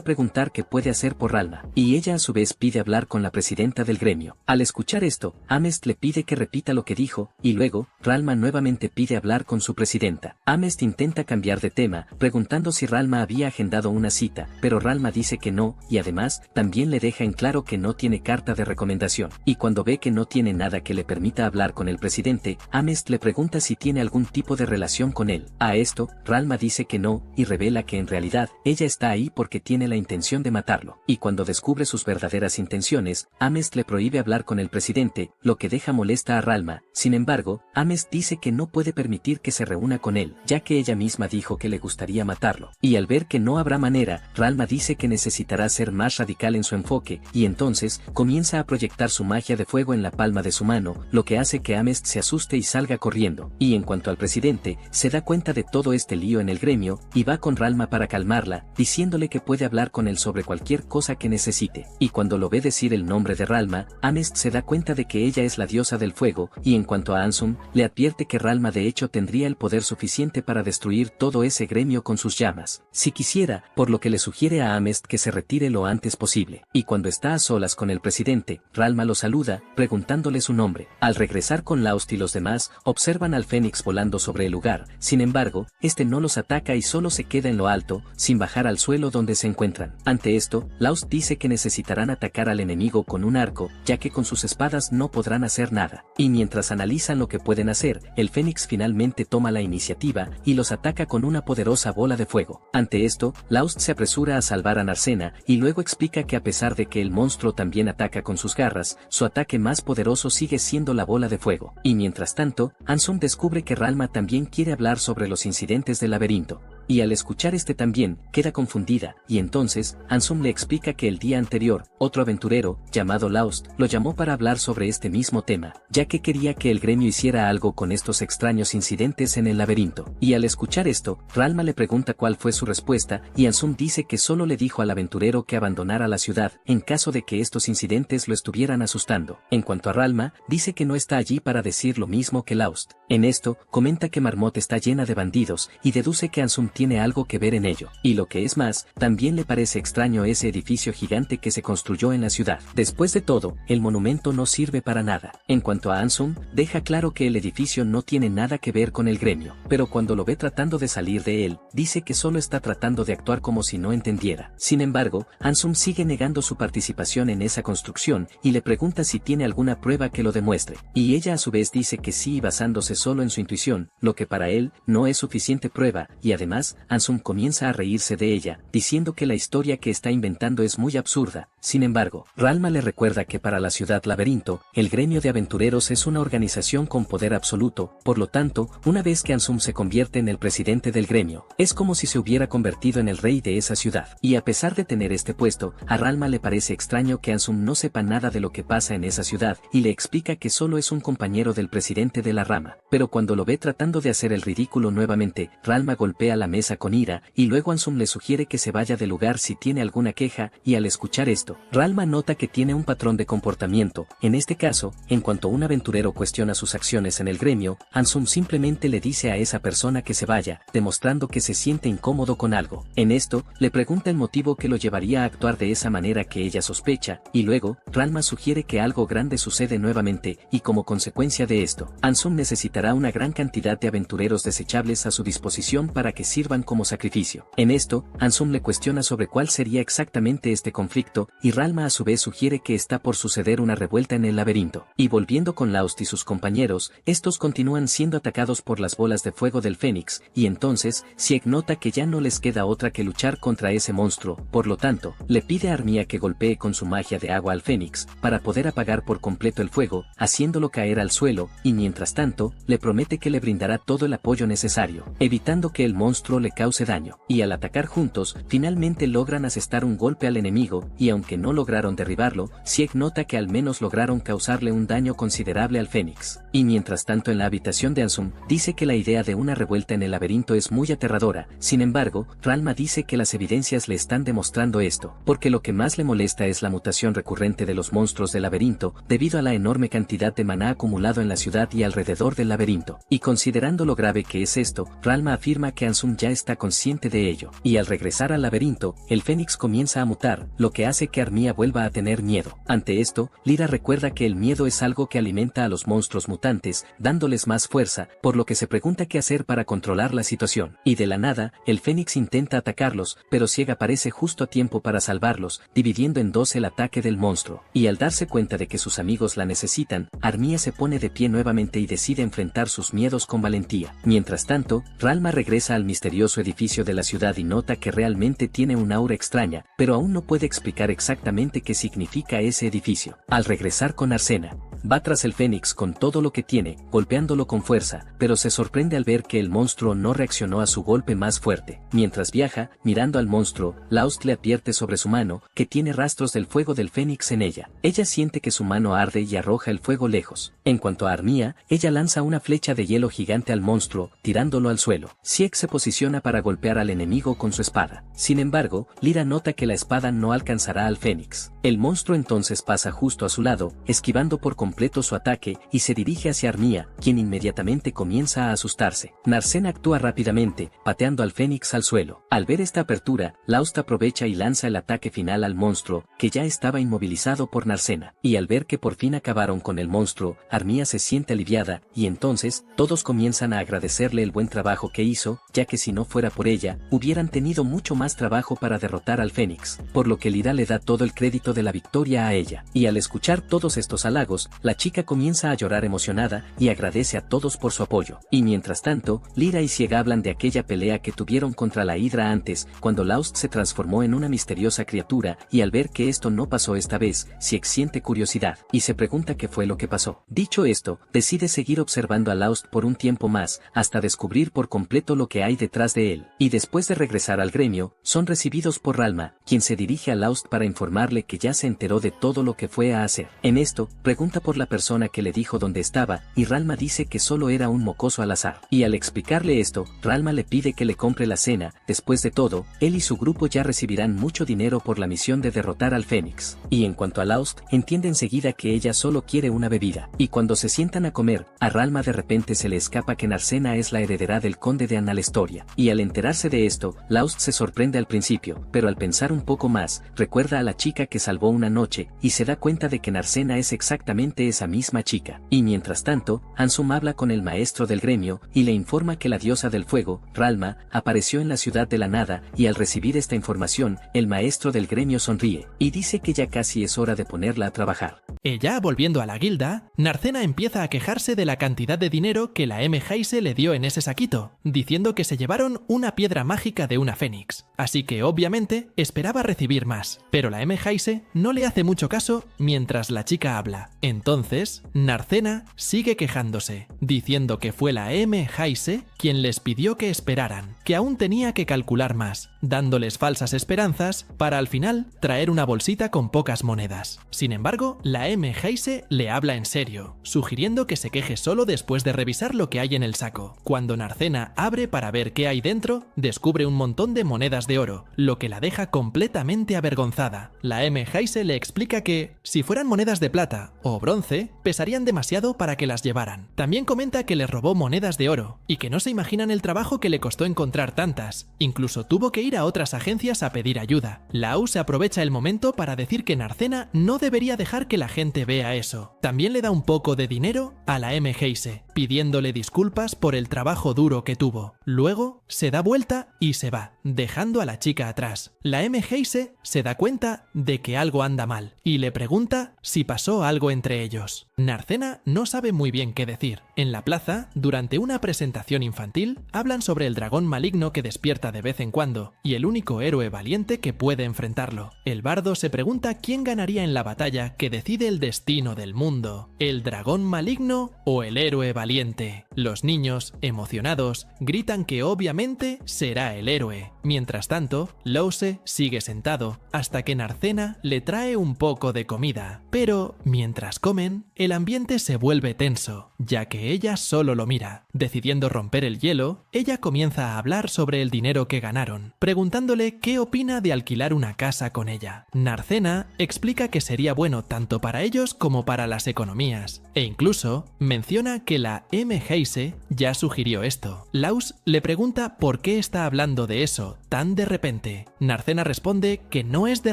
Speaker 1: preguntar qué puede hacer por Ralma, y ella a su vez pide hablar con la presidenta del gremio. Al escuchar esto, Amest le pide que repita lo que dijo, y luego, Ralma nuevamente pide hablar con su presidenta. Amest intenta cambiar de tema, preguntando si Ralma había agendado una cita, pero Ralma dice que no, y además, también le deja en claro que no tiene carta de recomendación, y cuando ve que no tiene nada que le permita hablar con el presidente, Amest le pregunta si tiene algún tipo de relación con él. A esto, Ralma dice que no, y revela que en realidad, ella está ahí porque tiene la intención de matarlo, y cuando descubre sus verdaderas intenciones, Amest le prohíbe hablar con el presidente, lo que deja molesta a Ralma. Sin embargo, Amest dice que no puede permitir que se reúna con él, ya que ella misma dijo que le gustaría matarlo, y al ver que no habrá manera, Ralma dice que necesitará ser más radical en su enfoque, y entonces, comienza a proyectar su magia de fuego en la palma de su mano, lo que hace que Amest se asuste y salga corriendo, y en cuanto al presidente, se da cuenta de todo este lío en el gremio, y va con Ralma para calmarla, diciéndole que puede hablar con él sobre cualquier cosa que necesite, y cuando lo ve decir el nombre de Ralma, Amest se da cuenta de que ella es la diosa del fuego, y en cuanto a Ansum, le advierte que Ralma de hecho tendría el poder suficiente para destruir todo ese gremio con sus llamas, si quisiera, por lo que le sugiere a Amest que se retire lo antes posible, y cuando está a solas con el presidente, Ralma lo saluda, preguntándole su nombre. Al regresar con Laust y los demás, observan al Fénix volando sobre el lugar, sin embargo, este no los ataca y solo se queda en lo alto, sin bajar al suelo donde se encuentran. Ante esto, Laust dice que necesitarán atacar al enemigo con un arco, ya que con sus espadas no podrán hacer nada, y mientras analizan lo que pueden hacer, el Fénix finalmente toma la iniciativa, y los ataca con una poderosa bola de fuego. Ante esto, Laust se apresura a salvar a Narcena, y luego explica que a pesar de que el monstruo también ataca con sus garras, su ataque más poderoso sigue siendo la bola de fuego. Y mientras tanto, Ansum descubre que Ralma también quiere hablar sobre los incidentes del laberinto. Y al escuchar este también, queda confundida, y entonces, Ansum le explica que el día anterior, otro aventurero, llamado Laust, lo llamó para hablar sobre este mismo tema, ya que quería que el gremio hiciera algo con estos extraños incidentes en el laberinto. Y al escuchar esto, Ralma le pregunta cuál fue su respuesta, y Ansum dice que solo le dijo al aventurero que abandonara la ciudad, en caso de que estos incidentes lo estuvieran asustando. En cuanto a Ralma, dice que no está allí para decir lo mismo que Laust. En esto, comenta que Marmot está llena de bandidos, y deduce que Ansum tiene algo que ver en ello. Y lo que es más, también le parece extraño ese edificio gigante que se construyó en la ciudad. Después de todo, el monumento no sirve para nada. En cuanto a Ansum, deja claro que el edificio no tiene nada que ver con el gremio, pero cuando lo ve tratando de salir de él, dice que solo está tratando de actuar como si no entendiera. Sin embargo, Ansum sigue negando su participación en esa construcción y le pregunta si tiene alguna prueba que lo demuestre, y ella a su vez dice que sí, basándose solo en su intuición, lo que para él no es suficiente prueba, y además, Ansum comienza a reírse de ella, diciendo que la historia que está inventando es muy absurda. Sin embargo, Ralma le recuerda que para la ciudad laberinto, el gremio de aventureros es una organización con poder absoluto, por lo tanto, una vez que Ansum se convierte en el presidente del gremio, es como si se hubiera convertido en el rey de esa ciudad. Y a pesar de tener este puesto, a Ralma le parece extraño que Ansum no sepa nada de lo que pasa en esa ciudad, y le explica que solo es un compañero del presidente de la rama. Pero cuando lo ve tratando de hacer el ridículo nuevamente, Ralma golpea la mesa con ira, y luego Ansum le sugiere que se vaya del lugar si tiene alguna queja, y al escuchar esto, Ralma nota que tiene un patrón de comportamiento. En este caso, en cuanto un aventurero cuestiona sus acciones en el gremio, Ansum simplemente le dice a esa persona que se vaya, demostrando que se siente incómodo con algo. En esto, le pregunta el motivo que lo llevaría a actuar de esa manera que ella sospecha, y luego, Ralma sugiere que algo grande sucede nuevamente, y como consecuencia de esto, Ansum necesitará una gran cantidad de aventureros desechables a su disposición para que sirvan como sacrificio. En esto, Ansum le cuestiona sobre cuál sería exactamente este conflicto, y Ralma a su vez sugiere que está por suceder una revuelta en el laberinto. Y volviendo con Laust y sus compañeros, estos continúan siendo atacados por las bolas de fuego del Fénix, y entonces, Sieg nota que ya no les queda otra que luchar contra ese monstruo, por lo tanto, le pide a Armia que golpee con su magia de agua al Fénix, para poder apagar por completo el fuego, haciéndolo caer al suelo, y mientras tanto, le promete que le brindará todo el apoyo necesario, evitando que el monstruo le cause daño. Y al atacar juntos, finalmente logran asestar un golpe al enemigo, y aunque no lograron derribarlo, Sieg nota que al menos lograron causarle un daño considerable al Fénix. Y mientras tanto en la habitación de Ansum, dice que la idea de una revuelta en el laberinto es muy aterradora. Sin embargo, Ralma dice que las evidencias le están demostrando esto, porque lo que más le molesta es la mutación recurrente de los monstruos del laberinto, debido a la enorme cantidad de maná acumulado en la ciudad y alrededor del laberinto. Y considerando lo grave que es esto, Ralma afirma que Ansum ya está consciente de ello. Y al regresar al laberinto, el Fénix comienza a mutar, lo que hace que Armia vuelva a tener miedo. Ante esto, Lyra recuerda que el miedo es algo que alimenta a los monstruos mutantes, dándoles más fuerza, por lo que se pregunta qué hacer para controlar la situación. Y de la nada, el Fénix intenta atacarlos, pero Sieg aparece justo a tiempo para salvarlos, dividiendo en dos el ataque del monstruo. Y al darse cuenta de que sus amigos la necesitan, Armia se pone de pie nuevamente y decide enfrentar sus miedos con valentía. Mientras tanto, Ralma regresa al misterioso edificio de la ciudad y nota que realmente tiene un aura extraña, pero aún no puede explicar exactamente qué significa ese edificio. Al regresar con Arsena, va tras el Fénix con todo lo que tiene, golpeándolo con fuerza, pero se sorprende al ver que el monstruo no reaccionó a su golpe más fuerte. Mientras viaja, mirando al monstruo, Laust le advierte sobre su mano, que tiene rastros del fuego del Fénix en ella. Ella siente que su mano arde y arroja el fuego lejos. En cuanto a Armia, ella lanza una flecha de hielo gigante al monstruo, tirándolo al suelo. Sieg se posiciona para golpear al enemigo con su espada. Sin embargo, Lyra nota que la espada no alcanzará al Fénix. El monstruo entonces pasa justo a su lado, esquivando por completo su ataque, y se dirige hacia Armia, quien inmediatamente comienza a asustarse. Narsen actúa rápidamente, pateando al Fénix al suelo. Al ver esta apertura, Laust aprovecha y lanza el ataque final al monstruo, que ya estaba inmovilizado por Narsena. Y al ver que por fin acabaron con el monstruo, Armia se siente aliviada, y entonces, todos comienzan a agradecerle el buen trabajo que hizo, ya que si no fuera por ella, hubieran tenido mucho más trabajo para derrotar al Fénix, por lo que Lyra le da todo el crédito de la victoria a ella. Y al escuchar todos estos halagos, la chica comienza a llorar emocionada, y agradece a todos por su apoyo. Y mientras tanto, Lyra y Sieg hablan de aquella pelea que tuvieron contra la Hidra antes, cuando Laust se transformó en una misteriosa criatura, y al ver que esto no pasó esta vez, Sieg siente curiosidad, y se pregunta qué fue lo que pasó. Dicho esto, decide seguir observando a Laust por un tiempo más, hasta descubrir por completo lo que hay detrás de él. Y después de regresar al gremio, son recibidos por Ralma, quien se dirige a Laust para informarle que ya se enteró de todo lo que fue a hacer. En esto, pregunta por la persona que le dijo dónde estaba, y Ralma dice que solo era un mocoso al azar. Y al explicarle esto, Ralma le pide que le compre la cena. Después de todo, él y su grupo ya recibirán mucho dinero por la misión de derrotar al Fénix. Y en cuanto a Laust, entiende enseguida que ella solo quiere una bebida. Y cuando se sientan a comer, a Ralma de repente se le escapa que Narcena es la heredera del conde de Analestoria. Y al enterarse de esto, Laust se sorprende al principio, pero al pensar un poco más, recuerda a la chica que salvó una noche, y se da cuenta de que Narcena es exactamente esa misma chica. Y mientras tanto, Ansum habla con el maestro del gremio, y le informa que la diosa del fuego, Ralma, apareció en la ciudad de la nada, y al recibir esta información, el maestro del gremio sonríe, y dice que ya casi es hora de ponerla a trabajar.
Speaker 2: Ya volviendo a la guilda, Narcena empieza a quejarse de la cantidad de dinero que la M. Heise le dio en ese saquito, diciendo que se llevaron una piedra mágica de una fénix, así que obviamente esperaba recibir más, pero la M. Heise no le hace mucho caso mientras la chica habla. Entonces, Narcena sigue quejándose, diciendo que fue la M. Heise quien les pidió que esperaran, que aún tenía que calcular más, dándoles falsas esperanzas para al final traer una bolsita con pocas monedas. Sin embargo, la M. Heise le habla en serio, sugiriendo que se queje solo después de revisar lo que hay en el saco. Cuando Narcena abre para ver qué hay dentro, descubre un montón de monedas de oro, lo que la deja completamente avergonzada. La M. Heise le explica que, si fueran monedas de plata o bronce, pesarían demasiado para que las llevaran. También comenta que le robó monedas de oro, y que no se imaginan el trabajo que le costó encontrar tantas. Incluso tuvo que ir a otras agencias a pedir ayuda. Lau se aprovecha el momento para decir que Narcena no debería dejar que la gente vea eso. También le da un poco de dinero a la M. Heise, pidiéndole disculpas por el trabajo duro que tuvo. Luego, se da vuelta y se va, dejando a la chica atrás. La M. Heise se da cuenta de que algo anda mal, y le pregunta si pasó algo entre ellos. Narcena no sabe muy bien qué decir. En la plaza, durante una presentación infantil, hablan sobre el dragón maligno que despierta de vez en cuando, y el único héroe valiente que puede enfrentarlo. El bardo se pregunta quién ganaría en la batalla que decide el destino del mundo, ¿el dragón maligno o el héroe valiente? Los niños, emocionados, gritan que obviamente será el héroe. Mientras tanto, Lause sigue sentado, hasta que Narcena le trae un poco de comida. Pero, mientras comen, el ambiente se vuelve tenso, ya que ella solo lo mira. Decidiendo romper el hielo, ella comienza a hablar sobre el dinero que ganaron, preguntándole qué opina de alquilar una casa con ella. Narcena explica que sería bueno tanto para ellos como para las economías, e incluso menciona que la M. Heise ya sugirió esto. Laus le pregunta por qué está hablando de eso tan de repente. Narcena responde que no es de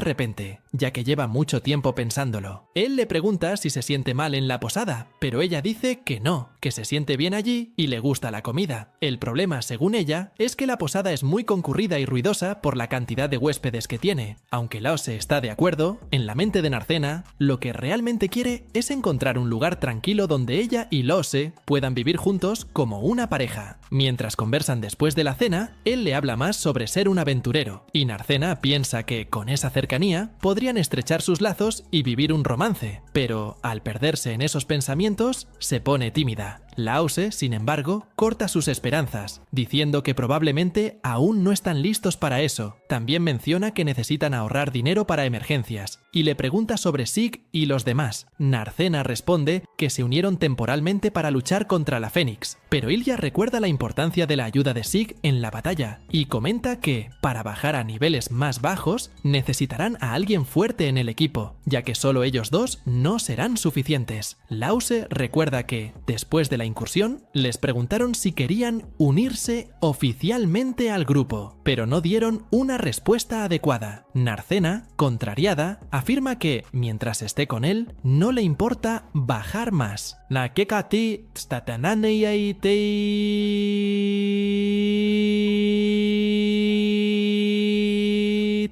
Speaker 2: repente, ya que lleva mucho tiempo pensándolo. Él le pregunta si se siente mal en la posada, pero ella dice que no, que se siente bien allí y le gusta la comida. El problema, según ella, es que la posada es muy concurrida y ruidosa por la cantidad de huéspedes que tiene. Aunque Lause está de acuerdo, en la mente de Narcena, lo que realmente quiere es encontrar un lugar tranquilo donde ella y Lause puedan vivir juntos como una pareja. Mientras conversan después de la cena, él le habla más sobre ser un aventurero, y Narcena piensa que, con esa cercanía, podrían estrechar sus lazos y vivir un romance, pero al perderse en esos pensamientos, se pone tímida. Lause, sin embargo, corta sus esperanzas, diciendo que probablemente aún no están listos para eso. También menciona que necesitan ahorrar dinero para emergencias, y le pregunta sobre Sig y los demás. Narcena responde que se unieron temporalmente para luchar contra la Fénix, pero Ilya recuerda la importancia de la ayuda de Sig en la batalla, y comenta que, para bajar a niveles más bajos, necesitarán a alguien fuerte en el equipo, ya que solo ellos dos no serán suficientes. Lause recuerda que, después de la incursión, les preguntaron si querían unirse oficialmente al grupo, pero no dieron una respuesta adecuada. Narcena, contrariada, afirma que, mientras esté con él, no le importa bajar más.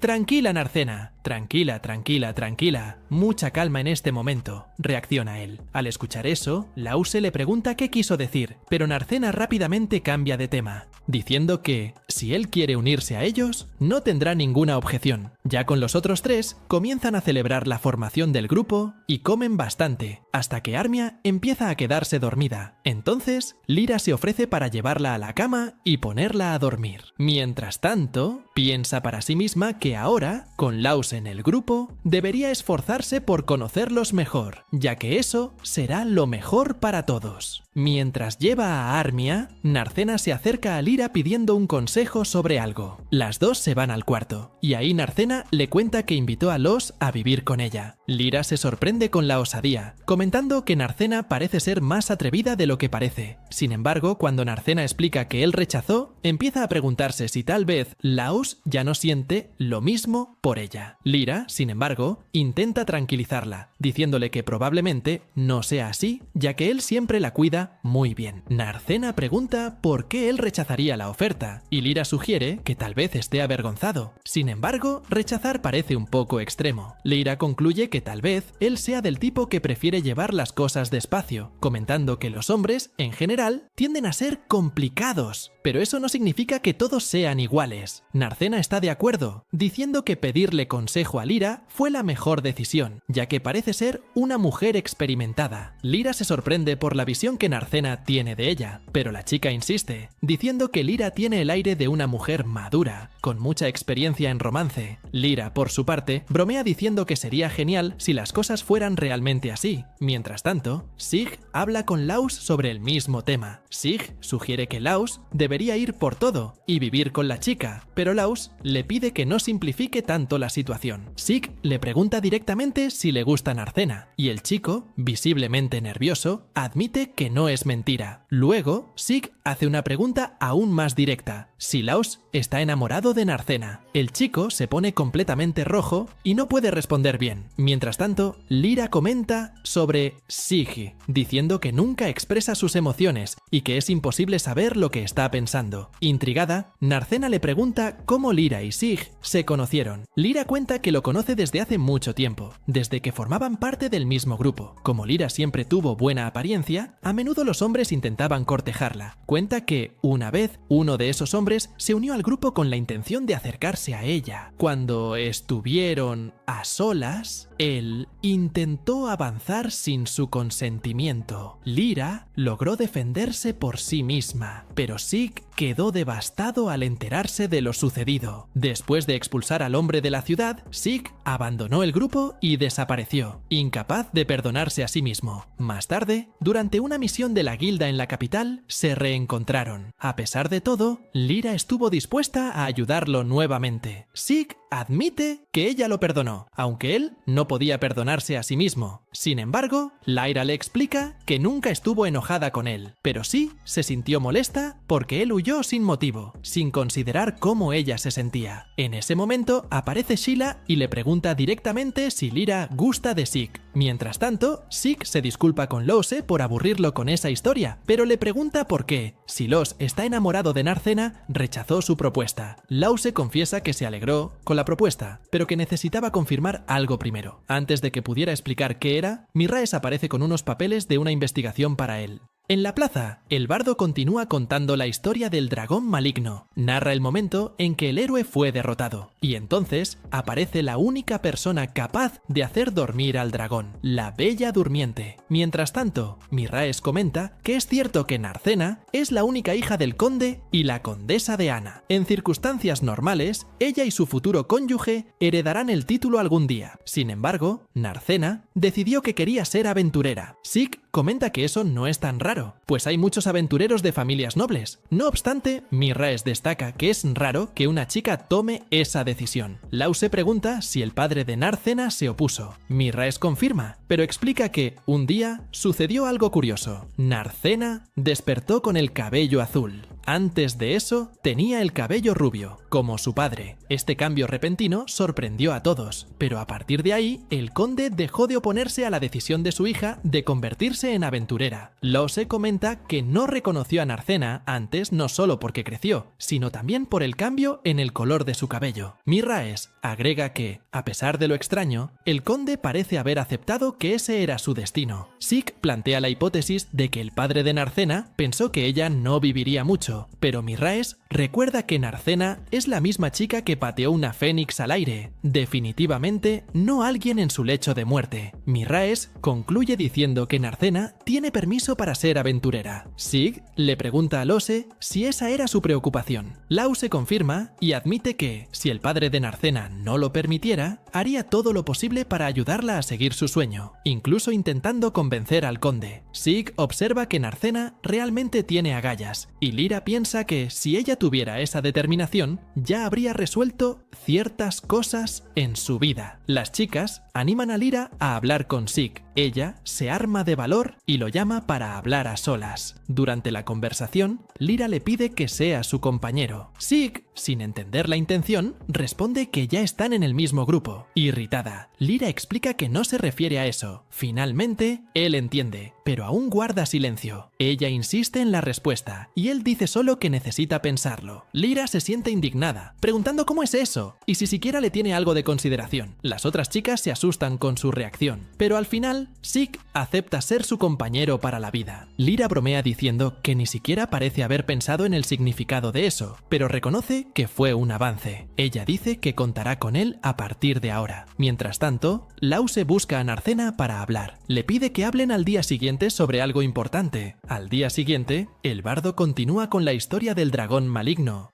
Speaker 2: Tranquila, Narcena. Tranquila, tranquila, tranquila. Mucha calma en este momento, reacciona él. Al escuchar eso, Lause le pregunta qué quiso decir, pero Narcena rápidamente cambia de tema, diciendo que, si él quiere unirse a ellos, no tendrá ninguna objeción. Ya con los otros tres, comienzan a celebrar la formación del grupo y comen bastante, hasta que Armia empieza a quedarse dormida. Entonces, Lyra se ofrece para llevarla a la cama y ponerla a dormir. Mientras tanto, piensa para sí misma que ahora, con Lause en el grupo, debería esforzarse por conocerlos mejor, ya que eso será lo mejor para todos. Mientras lleva a Armia, Narcena se acerca a Lyra pidiendo un consejo sobre algo. Las dos se van al cuarto, y ahí Narcena le cuenta que invitó a Los a vivir con ella. Lyra se sorprende con la osadía, comentando que Narcena parece ser más atrevida de lo que parece. Sin embargo, cuando Narcena explica que él rechazó, empieza a preguntarse si tal vez Laos ya no siente lo mismo por ella. Lyra, sin embargo, intenta tranquilizarla, diciéndole que probablemente no sea así, ya que él siempre la cuida muy bien. Narcena pregunta por qué él rechazaría la oferta, y Lyra sugiere que tal vez esté avergonzado. Sin embargo, rechazar parece un poco extremo. Lyra concluye que tal vez él sea del tipo que prefiere llevar las cosas despacio, comentando que los hombres, en general, tienden a ser complicados, pero eso no significa que todos sean iguales. Narcena está de acuerdo, diciendo que pedirle consejo a Lyra fue la mejor decisión, ya que parece ser una mujer experimentada. Lyra se sorprende por la visión que Narcena tiene de ella, pero la chica insiste, diciendo que Lyra tiene el aire de una mujer madura, con mucha experiencia en romance. Lyra, por su parte, bromea diciendo que sería genial si las cosas fueran realmente así. Mientras tanto, Sig habla con Laos sobre el mismo tema. Sig sugiere que Laos debería ir por todo y vivir con la chica, pero Laos le pide que no simplifique tanto la situación. Sig le pregunta directamente si le gusta Narcena, y el chico, visiblemente nervioso, admite que no es mentira. Luego, Sig hace una pregunta aún más directa: si Laos está enamorado de Narcena. El chico se pone completamente rojo y no puede responder bien. Mientras tanto, Lyra comenta sobre Sig, diciendo que nunca expresa sus emociones y que es imposible saber lo que está pensando. Intrigada, Narcena le pregunta cómo Lyra y Sig se conocieron. Lyra cuenta que lo conoce desde hace mucho tiempo, desde que formaban parte del mismo grupo. Como Lyra siempre tuvo buena apariencia, a menudo los hombres intentaban cortejarla. Cuenta que, una vez, uno de esos hombres se unió al grupo con la intención de acercarse a ella. Cuando estuvieron a solas, él intentó avanzar sin su consentimiento. Lyra logró defenderse por sí misma, pero Sig quedó devastado al enterarse de lo sucedido. Después de expulsar al hombre de la ciudad, Sig abandonó el grupo y desapareció, incapaz de perdonarse a sí mismo. Más tarde, durante una misión de la guilda en la capital, se reencontraron. A pesar de todo, Lyra estuvo dispuesta a ayudarlo nuevamente. Sig admite que ella lo perdonó, aunque él no podía perdonarse a sí mismo. Sin embargo, Lyra le explica que nunca estuvo enojada con él, pero sí se sintió molesta porque él huyó sin motivo, sin considerar cómo ella se sentía. En ese momento aparece Sheila y le pregunta directamente si Lyra gusta de Sig. Mientras tanto, Sig se disculpa con Lose por aburrirlo con esa historia, pero le pregunta por qué, si Los está enamorado de Narcena, rechazó su propuesta. Lose confiesa que se alegró con la propuesta, pero que necesitaba confirmar algo primero. Antes de que pudiera explicar qué era, Mirraes aparece con unos papeles de una investigación para él. En la plaza, el bardo continúa contando la historia del dragón maligno. Narra el momento en que el héroe fue derrotado, y entonces aparece la única persona capaz de hacer dormir al dragón, la Bella Durmiente. Mientras tanto, Mirraes comenta que es cierto que Narcena es la única hija del conde y la condesa de Ana. En circunstancias normales, ella y su futuro cónyuge heredarán el título algún día. Sin embargo, Narcena decidió que quería ser aventurera. Sig comenta que eso no es tan raro, pues hay muchos aventureros de familias nobles. No obstante, Mirraes destaca que es raro que una chica tome esa decisión. Lause pregunta si el padre de Narcena se opuso. Mirraes confirma, pero explica que un día sucedió algo curioso. Narcena despertó con el cabello azul. Antes de eso, tenía el cabello rubio, como su padre. Este cambio repentino sorprendió a todos, pero a partir de ahí, el conde dejó de oponerse a la decisión de su hija de convertirse en aventurera. Lose comenta que no reconoció a Narcena antes no solo porque creció, sino también por el cambio en el color de su cabello. Mirraes agrega que, a pesar de lo extraño, el conde parece haber aceptado que ese era su destino. Sig plantea la hipótesis de que el padre de Narcena pensó que ella no viviría mucho, eso, pero Mirraes recuerda que Narcena es la misma chica que pateó una fénix al aire, definitivamente no alguien en su lecho de muerte. Mirraes concluye diciendo que Narcena tiene permiso para ser aventurera. Sig le pregunta a Lose si esa era su preocupación. Lause confirma y admite que, si el padre de Narcena no lo permitiera, haría todo lo posible para ayudarla a seguir su sueño, incluso intentando convencer al conde. Sig observa que Narcena realmente tiene agallas, y Lyra piensa que si ella tuviera esa determinación, ya habría resuelto ciertas cosas en su vida. Las chicas animan a Lyra a hablar con Sig. Ella se arma de valor y lo llama para hablar a solas. Durante la conversación, Lyra le pide que sea su compañero. Sig, sin entender la intención, responde que ya están en el mismo grupo. Irritada, Lyra explica que no se refiere a eso. Finalmente, él entiende, pero aún guarda silencio. Ella insiste en la respuesta, y él dice solo que necesita pensarlo. Lyra se siente indignada, preguntando cómo es eso, y si siquiera le tiene algo de consideración. Las otras chicas se asustan con su reacción, pero al final, Sig acepta ser su compañero para la vida. Lyra bromea diciendo que ni siquiera parece haber pensado en el significado de eso, pero reconoce que fue un avance. Ella dice que contará con él a partir de ahora. Mientras tanto, Lause busca a Narcena para hablar. Le pide que hablen al día siguiente sobre algo importante. Al día siguiente, el bardo continúa con la historia del dragón maligno.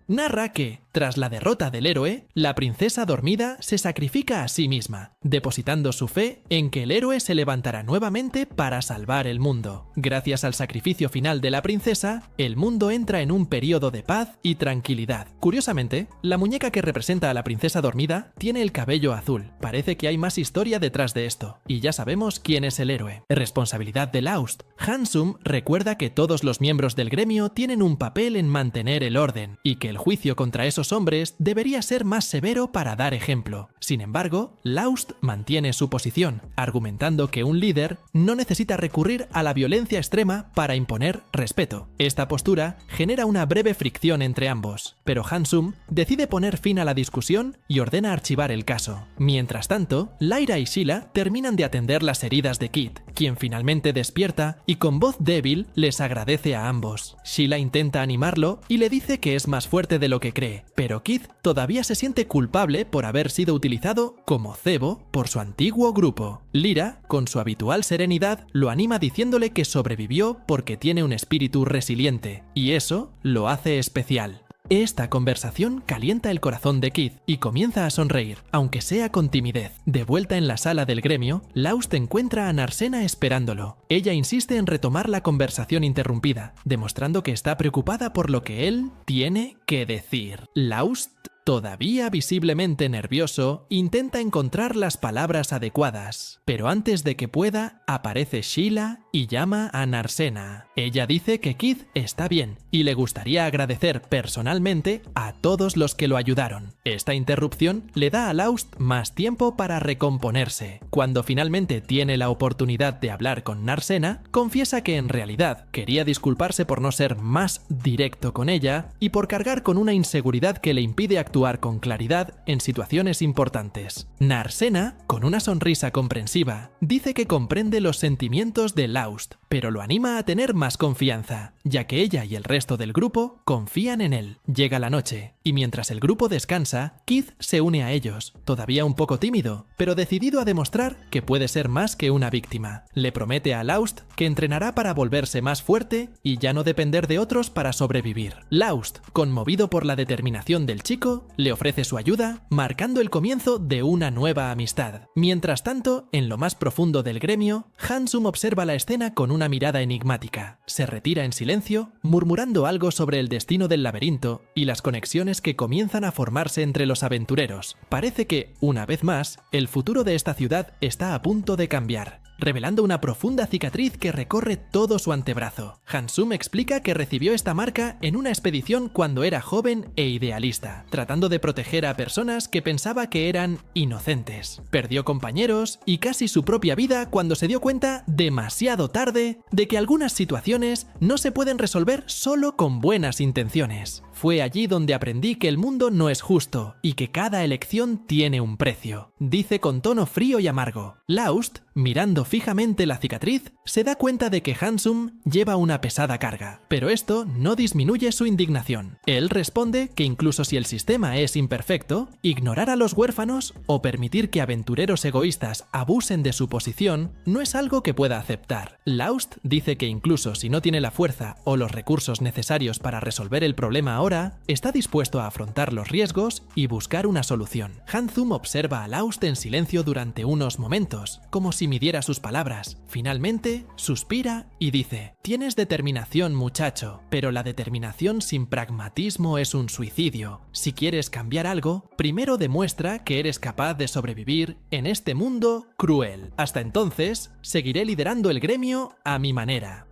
Speaker 2: Narra que, tras la derrota del héroe, la princesa dormida se sacrifica a sí misma, depositando su fe en que el héroe se levantará nuevamente para salvar el mundo. Gracias al sacrificio final de la princesa, el mundo entra en un periodo de paz y tranquilidad. Curiosamente, la muñeca que representa a la princesa dormida tiene el cabello azul. Parece que hay más historia detrás de esto, y ya sabemos quién es el héroe. Responsabilidad de Laust. Hansum recuerda que todos los miembros del gremio tienen un papel en mantener el orden, y que el juicio contra esos hombres debería ser más severo para dar ejemplo. Sin embargo, Laust mantiene su posición, argumentando que un líder no necesita recurrir a la violencia extrema para imponer respeto. Esta postura genera una breve fricción entre ambos, pero Hansum decide poner fin a la discusión y ordena archivar el caso. Mientras tanto, Lyra y Sheila terminan de atender las heridas de Kit, quien finalmente despierta y con voz débil les agradece a ambos. Sheila intenta animarlo y le dice que es más fuerte de lo que cree, pero Kit todavía se siente culpable por haber sido utilizado como cebo por su antiguo grupo. Lyra, con su habitual serenidad, lo anima diciéndole que sobrevivió porque tiene un espíritu resiliente, y eso lo hace especial. Esta conversación calienta el corazón de Kid y comienza a sonreír, aunque sea con timidez. De vuelta en la sala del gremio, Laust encuentra a Narcena esperándolo. Ella insiste en retomar la conversación interrumpida, demostrando que está preocupada por lo que él tiene que decir. Laust, todavía visiblemente nervioso, intenta encontrar las palabras adecuadas, pero antes de que pueda, aparece Sheila y llama a Narcena. Ella dice que Kid está bien y le gustaría agradecer personalmente a todos los que lo ayudaron. Esta interrupción le da a Laust más tiempo para recomponerse. Cuando finalmente tiene la oportunidad de hablar con Narcena, confiesa que en realidad quería disculparse por no ser más directo con ella y por cargar con una inseguridad que le impide actuar con claridad en situaciones importantes. Narcena, con una sonrisa comprensiva, dice que comprende los sentimientos de Laust, pero lo anima a tener más confianza, ya que ella y el resto del grupo confían en él. Llega la noche, y mientras el grupo descansa, Kid se une a ellos, todavía un poco tímido, pero decidido a demostrar que puede ser más que una víctima. Le promete a Laust que entrenará para volverse más fuerte y ya no depender de otros para sobrevivir. Laust, conmovido por la determinación del chico, le ofrece su ayuda, marcando el comienzo de una nueva amistad. Mientras tanto, en lo más profundo del gremio, Hansum observa la escena con una mirada enigmática. Se retira en silencio, murmurando algo sobre el destino del laberinto y las conexiones que comienzan a formarse entre los aventureros. Parece que, una vez más, el futuro de esta ciudad está a punto de cambiar, revelando una profunda cicatriz que recorre todo su antebrazo. Hansum explica que recibió esta marca en una expedición cuando era joven e idealista, tratando de proteger a personas que pensaba que eran inocentes. Perdió compañeros y casi su propia vida cuando se dio cuenta, demasiado tarde, de que algunas situaciones no se pueden resolver solo con buenas intenciones. Fue allí donde aprendí que el mundo no es justo y que cada elección tiene un precio, dice con tono frío y amargo. Laust, mirando fijamente la cicatriz, se da cuenta de que Hansum lleva una pesada carga, pero esto no disminuye su indignación. Él responde que incluso si el sistema es imperfecto, ignorar a los huérfanos o permitir que aventureros egoístas abusen de su posición no es algo que pueda aceptar. Laust dice que incluso si no tiene la fuerza o los recursos necesarios para resolver el problema ahora, está dispuesto a afrontar los riesgos y buscar una solución. Hansum observa a Laust en silencio durante unos momentos, como si midiera sus palabras. Finalmente, suspira y dice: «Tienes determinación, muchacho, pero la determinación sin pragmatismo es un suicidio. Si quieres cambiar algo, primero demuestra que eres capaz de sobrevivir en este mundo cruel. Hasta entonces, seguiré liderando el gremio a mi manera».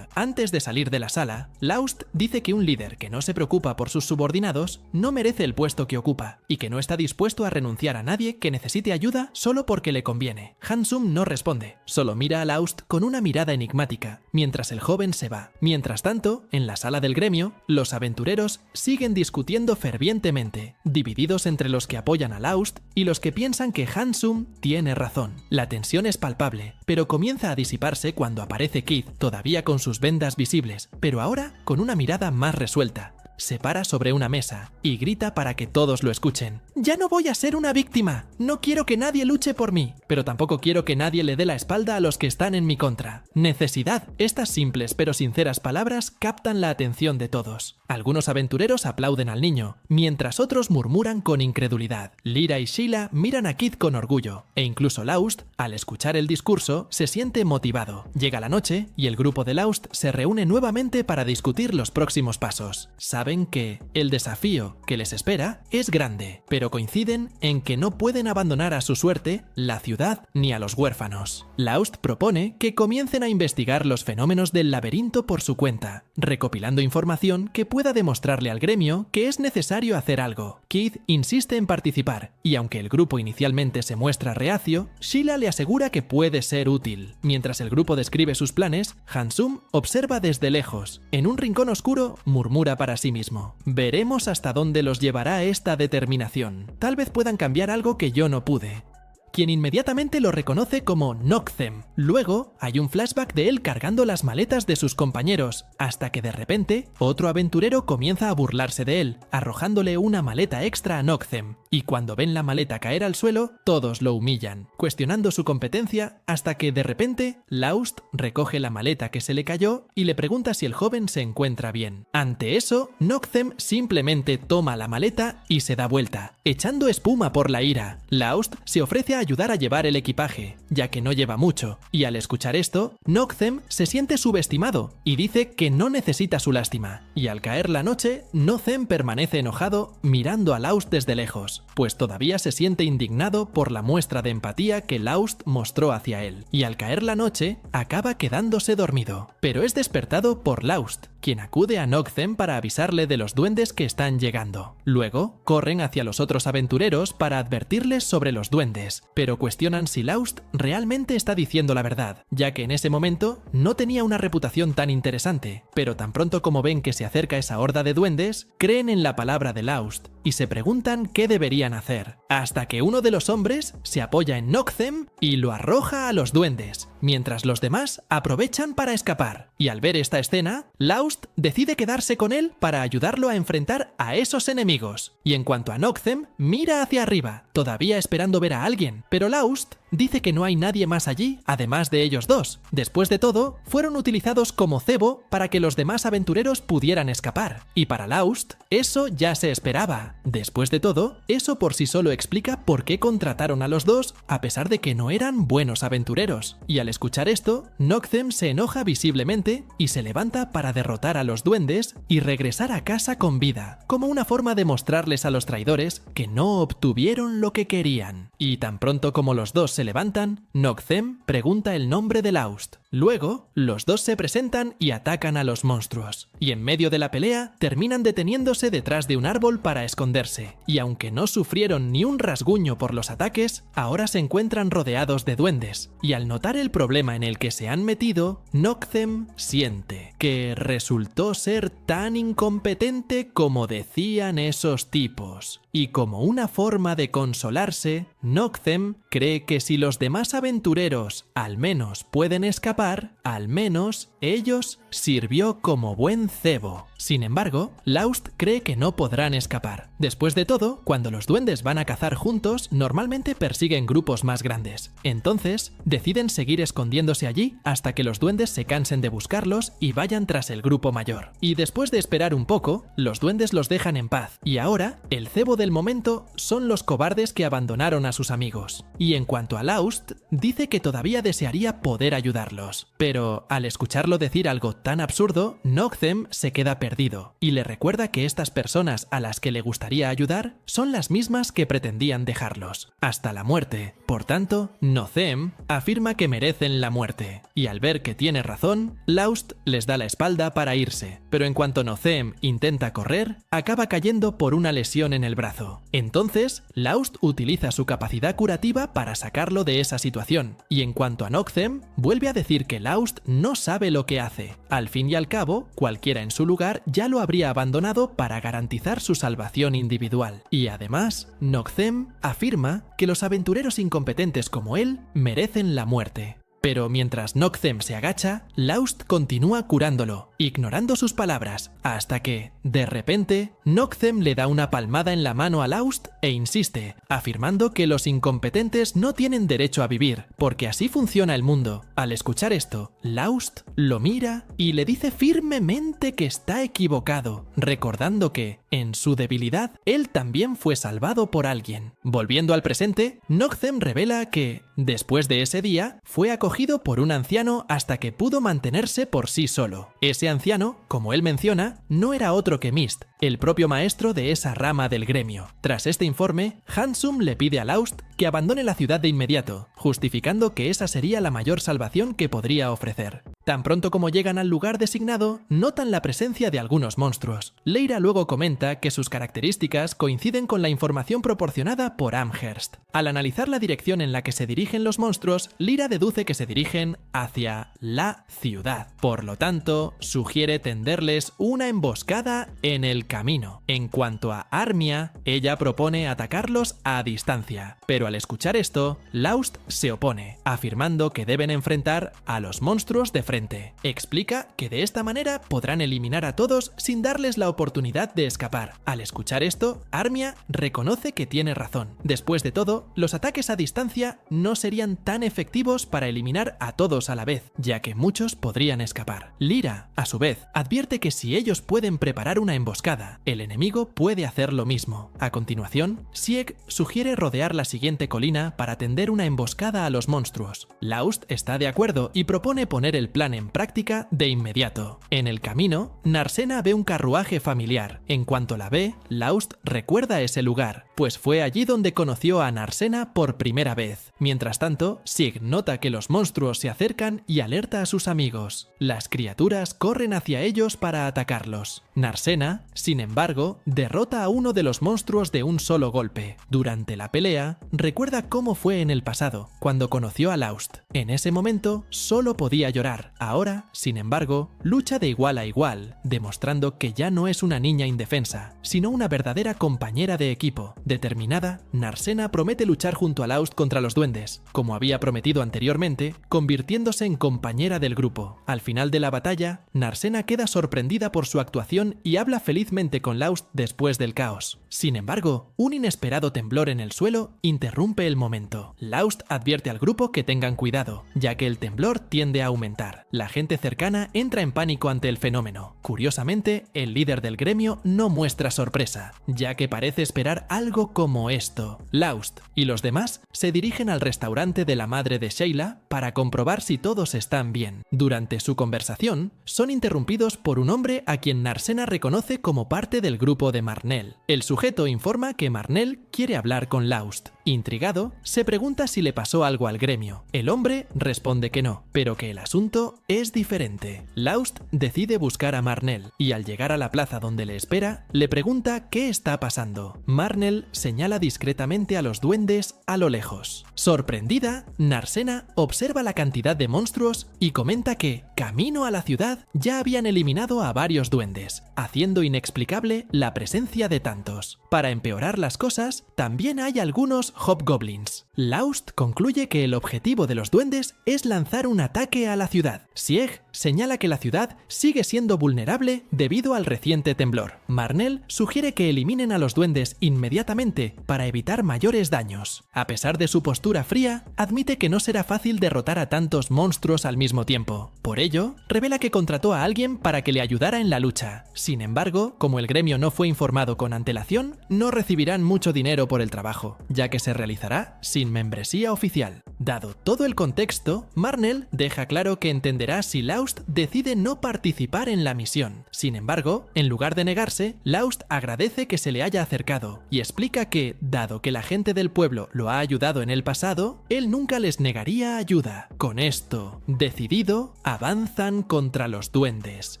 Speaker 2: Antes de salir de la sala, Laust dice que un líder que no se preocupa por sus subordinados no merece el puesto que ocupa y que no está dispuesto a renunciar a nadie que necesite ayuda solo porque le conviene. Hansum no responde, solo mira a Laust con una mirada enigmática, mientras el joven se va. Mientras tanto, en la sala del gremio, los aventureros siguen discutiendo fervientemente, divididos entre los que apoyan a Laust y los que piensan que Hansum tiene razón. La tensión es palpable, pero comienza a disiparse cuando aparece Keith, todavía con sus vendas visibles, pero ahora con una mirada más resuelta. Se para sobre una mesa y grita para que todos lo escuchen. «Ya no voy a ser una víctima. No quiero que nadie luche por mí, pero tampoco quiero que nadie le dé la espalda a los que están en mi contra. Necesidad». Estas simples pero sinceras palabras captan la atención de todos. Algunos aventureros aplauden al niño, mientras otros murmuran con incredulidad. Lyra y Sheila miran a Kid con orgullo, e incluso Laust, al escuchar el discurso, se siente motivado. Llega la noche y el grupo de Laust se reúne nuevamente para discutir los próximos pasos. Saben que el desafío que les espera es grande, pero coinciden en que no pueden abandonar a su suerte la ciudad ni a los huérfanos. Laust propone que comiencen a investigar los fenómenos del laberinto por su cuenta, recopilando información que pueda demostrarle al gremio que es necesario hacer algo. Keith insiste en participar, y aunque el grupo inicialmente se muestra reacio, Sheila le asegura que puede ser útil. Mientras el grupo describe sus planes, Hansum observa desde lejos. En un rincón oscuro, murmura para sí mismo: «Veremos hasta dónde los llevará esta determinación. Tal vez puedan cambiar algo que yo no pude». Quien inmediatamente lo reconoce como Noctem. Luego hay un flashback de él cargando las maletas de sus compañeros, hasta que de repente otro aventurero comienza a burlarse de él, arrojándole una maleta extra a Noctem, y cuando ven la maleta caer al suelo, todos lo humillan, cuestionando su competencia, hasta que de repente Laust recoge la maleta que se le cayó y le pregunta si el joven se encuentra bien. Ante eso, Noctem simplemente toma la maleta y se da vuelta, echando espuma por la ira. Laust se ofrece a ayudar a llevar el equipaje, ya que no lleva mucho, y al escuchar esto, Noctem se siente subestimado y dice que no necesita su lástima, y al caer la noche, Noctem permanece enojado mirando a Laust desde lejos, pues todavía se siente indignado por la muestra de empatía que Laust mostró hacia él, y al caer la noche, acaba quedándose dormido, pero es despertado por Laust, quien acude a Noctem para avisarle de los duendes que están llegando. Luego, corren hacia los otros aventureros para advertirles sobre los duendes, pero cuestionan si Laust realmente está diciendo la verdad, ya que en ese momento no tenía una reputación tan interesante, pero tan pronto como ven que se acerca esa horda de duendes, creen en la palabra de Laust y se preguntan qué deberían hacer, hasta que uno de los hombres se apoya en Noctem y lo arroja a los duendes, mientras los demás aprovechan para escapar. Y al ver esta escena, Laust decide quedarse con él para ayudarlo a enfrentar a esos enemigos. Y en cuanto a Noctem, mira hacia arriba, todavía esperando ver a alguien, pero Laust dice que no hay nadie más allí, además de ellos dos. Después de todo, fueron utilizados como cebo para que los demás aventureros pudieran escapar. Y para Laust, eso ya se esperaba. Después de todo, eso por sí solo explica por qué contrataron a los dos, a pesar de que no eran buenos aventureros. Y al escuchar esto, Noctem se enoja visiblemente y se levanta para derrotar a los duendes y regresar a casa con vida, como una forma de mostrarles a los traidores que no obtuvieron lo que querían. Y tan pronto como los dos se levantan, Noctem pregunta el nombre de Laust. Luego, los dos se presentan y atacan a los monstruos. Y en medio de la pelea, terminan deteniéndose detrás de un árbol para esconderse. Y aunque no sufrieron ni un rasguño por los ataques, ahora se encuentran rodeados de duendes. Y al notar el problema en el que se han metido, Noctem siente que resultó ser tan incompetente como decían esos tipos. Y como una forma de consolarse, Noctem cree que si los demás aventureros al menos pueden escapar, al menos ellos sirvió como buen cebo. Sin embargo, Laust cree que no podrán escapar. Después de todo, cuando los duendes van a cazar juntos, normalmente persiguen grupos más grandes. Entonces, deciden seguir escondiéndose allí hasta que los duendes se cansen de buscarlos y vayan tras el grupo mayor. Y después de esperar un poco, los duendes los dejan en paz. Y ahora, el cebo del momento son los cobardes que abandonaron a sus amigos. Y en cuanto a Laust, dice que todavía desearía poder ayudarlos. Pero al escucharlo decir algo tan absurdo, Noctem se queda perdido y le recuerda que estas personas a las que le gustaría ayudar son las mismas que pretendían dejarlos, hasta la muerte. Por tanto, Noctem afirma que merecen la muerte. Y al ver que tiene razón, Laust les da la espalda para irse. Pero en cuanto Noctem intenta correr, acaba cayendo por una lesión en el brazo. Entonces, Laust utiliza su capacidad curativa para sacarlo de esa situación. Y en cuanto a Noctem, vuelve a decir que Laust no sabe lo que hace. Al fin y al cabo, cualquiera en su lugar ya lo habría abandonado para garantizar su salvación individual. Y además, Noctem afirma que los aventureros incompetentes como él merecen la muerte. Pero mientras Noctem se agacha, Laust continúa curándolo, ignorando sus palabras, hasta que, de repente, Noctem le da una palmada en la mano a Laust e insiste, afirmando que los incompetentes no tienen derecho a vivir, porque así funciona el mundo. Al escuchar esto, Laust lo mira y le dice firmemente que está equivocado, recordando que, en su debilidad, él también fue salvado por alguien. Volviendo al presente, Noctem revela que, después de ese día, fue acogido por un anciano hasta que pudo mantenerse por sí solo. Ese anciano, como él menciona, no era otro que Mist, el propio maestro de esa rama del gremio. Tras este informe, Hansum le pide a Laust que abandone la ciudad de inmediato, justificando que esa sería la mayor salvación que podría ofrecer. Tan pronto como llegan al lugar designado, notan la presencia de algunos monstruos. Lyra luego comenta que sus características coinciden con la información proporcionada por Amherst. Al analizar la dirección en la que se dirigen los monstruos, Lyra deduce que se dirigen hacia la ciudad. Por lo tanto, sugiere tenderles una emboscada en el camino. En cuanto a Armia, ella propone atacarlos a distancia. Pero al escuchar esto, Laust se opone, afirmando que deben enfrentar a los monstruos de frente. Explica que de esta manera podrán eliminar a todos sin darles la oportunidad de escapar. Al escuchar esto, Armia reconoce que tiene razón. Después de todo, los ataques a distancia no serían tan efectivos para eliminar a todos a la vez, ya que muchos podrían escapar. Lyra, a su vez, advierte que si ellos pueden preparar una emboscada, el enemigo puede hacer lo mismo. A continuación, Sieg sugiere rodear la siguiente colina para tender una emboscada a los monstruos. Laust está de acuerdo y propone poner el plan en práctica de inmediato. En el camino, Narsena ve un carruaje familiar. En cuanto la ve, Laust recuerda ese lugar, pues fue allí donde conoció a Narsena por primera vez. Mientras tanto, Sieg nota que los monstruos se acercan y alerta a sus amigos. Las criaturas corren hacia ellos para atacarlos. Narsena, sin embargo, derrota a uno de los monstruos de un solo golpe. Durante la pelea, recuerda cómo fue en el pasado, cuando conoció a Laust. En ese momento, solo podía llorar. Ahora, sin embargo, lucha de igual a igual, demostrando que ya no es una niña indefensa, sino una verdadera compañera de equipo. Determinada, Narsena promete luchar junto a Laust contra los duendes, como había prometido anteriormente, convirtiéndose en compañera del grupo. Al final de la batalla, Narsena queda sorprendida por su actuación y habla felizmente con Laust después del caos. Sin embargo, un inesperado temblor en el suelo interrumpe el momento. Laust advierte al grupo que tengan cuidado, ya que el temblor tiende a aumentar. La gente cercana entra en pánico ante el fenómeno. Curiosamente, el líder del gremio no muestra sorpresa, ya que parece esperar algo como esto. Laust y los demás se dirigen al restaurante de la madre de Sheila para comprobar si todos están bien. Durante su conversación, son interrumpidos por un hombre a quien Narsena reconoce como parte del grupo de Marnell. El sujeto informa que Marnell quiere hablar con Laust. Intrigado, se pregunta si le pasó algo al gremio. El hombre responde que no, pero que el asunto es diferente. Laust decide buscar a Marnell y al llegar a la plaza donde le espera, le pregunta qué está pasando. Marnell señala discretamente a los duendes a lo lejos. Sorprendida, Narsena observa la cantidad de monstruos y comenta que, camino a la ciudad, ya habían eliminado a varios duendes, haciendo inexplicable la presencia de tantos. Para empeorar las cosas, también hay algunos hobgoblins. Laust concluye que el objetivo de los duendes es lanzar un ataque a la ciudad. Sieg señala que la ciudad sigue siendo vulnerable debido al reciente temblor. Marnell sugiere que eliminen a los duendes inmediatamente para evitar mayores daños. A pesar de su postura fría, admite que no será fácil derrotar a tantos monstruos al mismo tiempo. Por ello, revela que contrató a alguien para que le ayudara en la lucha. Sin embargo, como el gremio no fue informado con antelación, no recibirán mucho dinero por el trabajo, ya que se realizará sin membresía oficial. Dado todo el contexto, Marnell deja claro que entenderá si Laust decide no participar en la misión. Sin embargo, en lugar de negarse, Laust agradece que se le haya acercado y explica que, dado que la gente del pueblo lo ha ayudado en el pasado, él nunca les negaría ayuda. Con esto, decidido, avanzan contra los duendes,